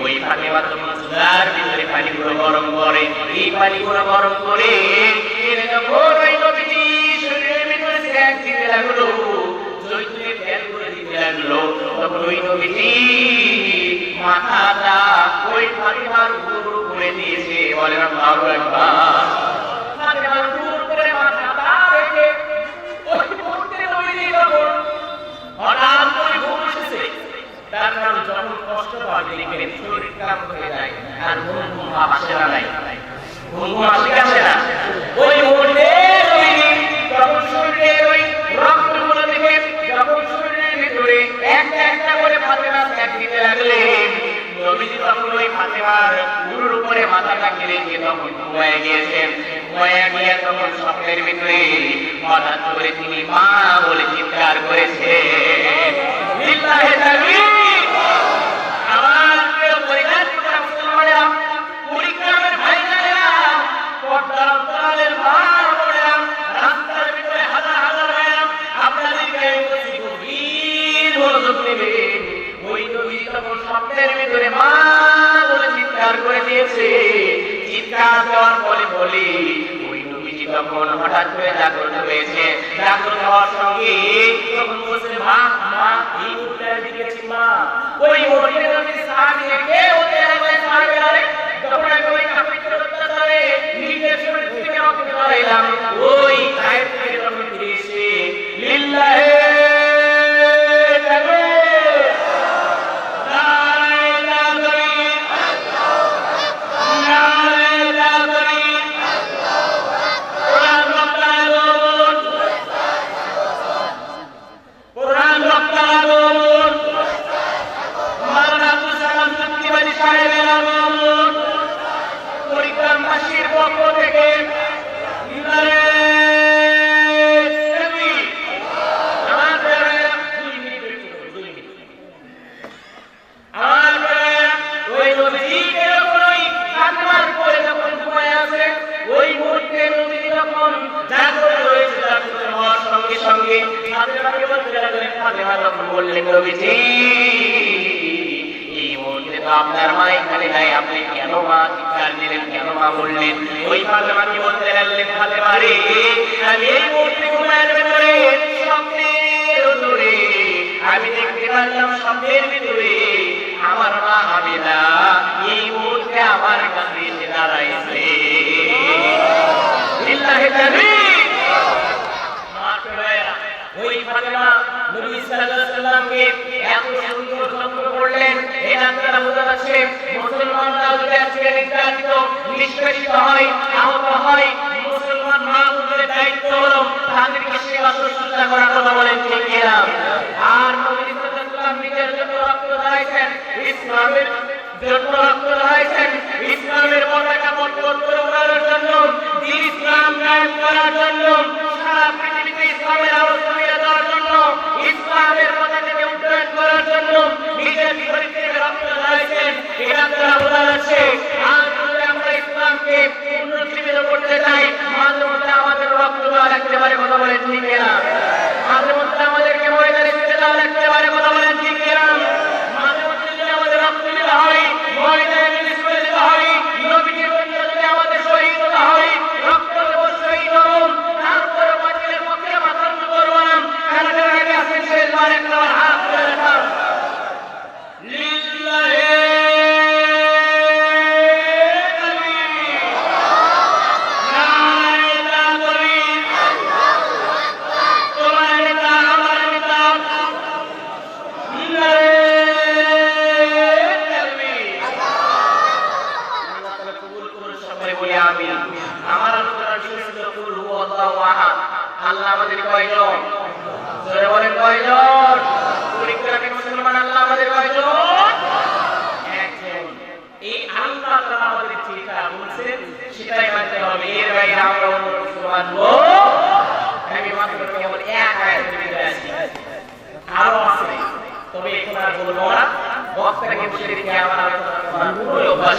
ওই ফাতেমা তখন চুলার ভিতরে পানিগুলো গরম করে। এই পানিগুলো গরম করে যখন ওই নবীজি শরীরের ভিতরে সেঁক দিতে লাগলো, জৈতুনের তেলগুলো দিতে লাগলো, তখন ওই নবীজি মাথাটা ওই ফাতেমার উপর করে দিয়েছে। বলেন আল্লাহু আকবার। ফাতেমার উপর করে মাথাটা রেখে ওই মুহূর্তে নবীজি তখন হঠাৎ করে ঘুম এসেছে। তার কারণ যখন কষ্ট পাওয়া দেখবেন শরীর ক্লান্ত হয়ে যায় আর ঘুম ঘুম ভাব আসে না, ঘুম ঘুম আসে না। ওই মুহূর্তে যখন শরীরের ওই রক্তগুলো থেকে যখন শরীরের ভিতরে একটা একটা করে ফাতেমা সেঁক দিতে লাগলেন, নবীজি তখন ওই ফাতেমার গুরুর উপরে মাথাটাকে রেখে তখন ঘুমায় গিয়েছেন। ঘুমায় গিয়ে তখন স্বপ্নের ভিতরে হঠাৎ করে তিনি মা বলে চিৎকার করেছে। লিল্লাহি তাকবীর। আমার প্রিয় পরিবারটা মুসলমানেরা, পরিক্রমের ভাইজানেরা, পর্দার অন্তরালের মা বোনেরা, রাস্তার ভিতরে হাজার হাজার ভাইরা, আপনাদেরকে আমি বলছি গভীর মনোযোগ নেবেন। ওই নবী তখন স্বপ্নের ভিতরে মা বলে চিৎকার করে দিয়েছে। চিৎকার দেওয়ার পরে বলি ওই নবীজি তখন হঠাৎ করে জাগ্রত হয়েছে। জাগ্রত হওয়ার সঙ্গে তখন বলছে মা মা, এই মুহূর্তে দিকেছি মা। ওই মুহূর্তে নবীজি সাহাবী কে ওতে আমায় সাহাবী আরে যখন আমি ওই কাফিরদের অত্যাচারে নিজের শরীর থেকে রক্ত ঝরাইলাম, ওই আয়াত থেকে তখন ফিরে এসে লিল্লাহি বললেন নবীজি এই মুহূর্তে তো আপনার মা এখানে নাই, আপনি কেন মা চিৎকার দিলেন, কেন মা বললেন? ওই ফাতেমা কি বলতে লাগলেন, ফাতেমা রে আমি এই মুহূর্তে ঘুমের ভিতরে স্বপ্নের ভিতরে আমি দেখতে পারলাম স্বপ্নের ভিতরে আমার মা হামিদা এই মুহূর্তে আমার কাছে এসে দাঁড়াইছে। লিল্লাহি তাকবীর। ওই ফাতেমা নবী সাল্লাল্লাহু আলাইহি সাল্লামকে এত সুন্দর যত্ন করলেন। এই আপনারা বোঝা যাচ্ছে মুসলমানরা যদি আজকে নির্যাতিত নিষ্পেষিত হয়, আহত হয়, মুসলমান মা-বোনদের দায়িত্ব হলো তাদেরকে সেবা শুশ্রূষা করার কথা বলেন ঠিক কিনা? আর নবী সাল্লাল্লাহু আলাইহি সাল্লাম নিজের জন্য রক্ত ঝরাইছেন, ইসলামের জন্য রক্ত ঝরাইছেন, ইসলামের পতাকা মজবুত করে ওঠানোর জন্য, দ্বীন ইসলাম কায়েম করার জন্য, সারা পৃথিবীতে ইসলামের আলো ছড়িয়ে দেওয়ার জন্য, ইসলামের পতাকাকে উন্নয়ন করার জন্য নিজের শরীর থেকে রক্ত ঝরাইছেন। এটা আপনারা বোঝা যাচ্ছে। আজ যদি আমরা ইসলামকে পুনরুজ্জীবিত করতে চাই, মাঝে মধ্যে আমাদের রক্ত দেওয়া লাগতে পারে, কথা বলেন ঠিক কিনা? মাঝে মধ্যে আমাদেরকে ময়দানে ফিরে দেওয়া লাগতে পারে, কথা বলেন ঠিক কিনা? মাঝে মধ্যে যদি আমাদের রক্ত দিতে হয়, ময়দানে রিলিজ করে দিতে হয়, নবীজির জন্য যদি আমাদের শহীদ হতে হয়, রক্ত দেব শহীদ হন। তারপরে বাতিলের পক্ষে মাথা উঁচু করবো না। কারা কারা আগে আসেন শেষবার একটা হাত তুলে দেখান। লিল্লাহি আল্লাহ আমাদের কয়জন? জোরে বলেন কয়জন? পরিক্রমী মুসলমান আল্লাহ আমাদের কয়জন? একজন। এই আল্লাহ তাআলা আমাদের যেটা বলছেন সেটাই মানতে হবে, এর বাইরে আমরা অন্য কিছু মানবো। আমি মাত্র আরো আছে, তবে এখন আর বলবো না। বক্তাকে বসে রেখে আমার আলোচনা করার পুরোই অভ্যাস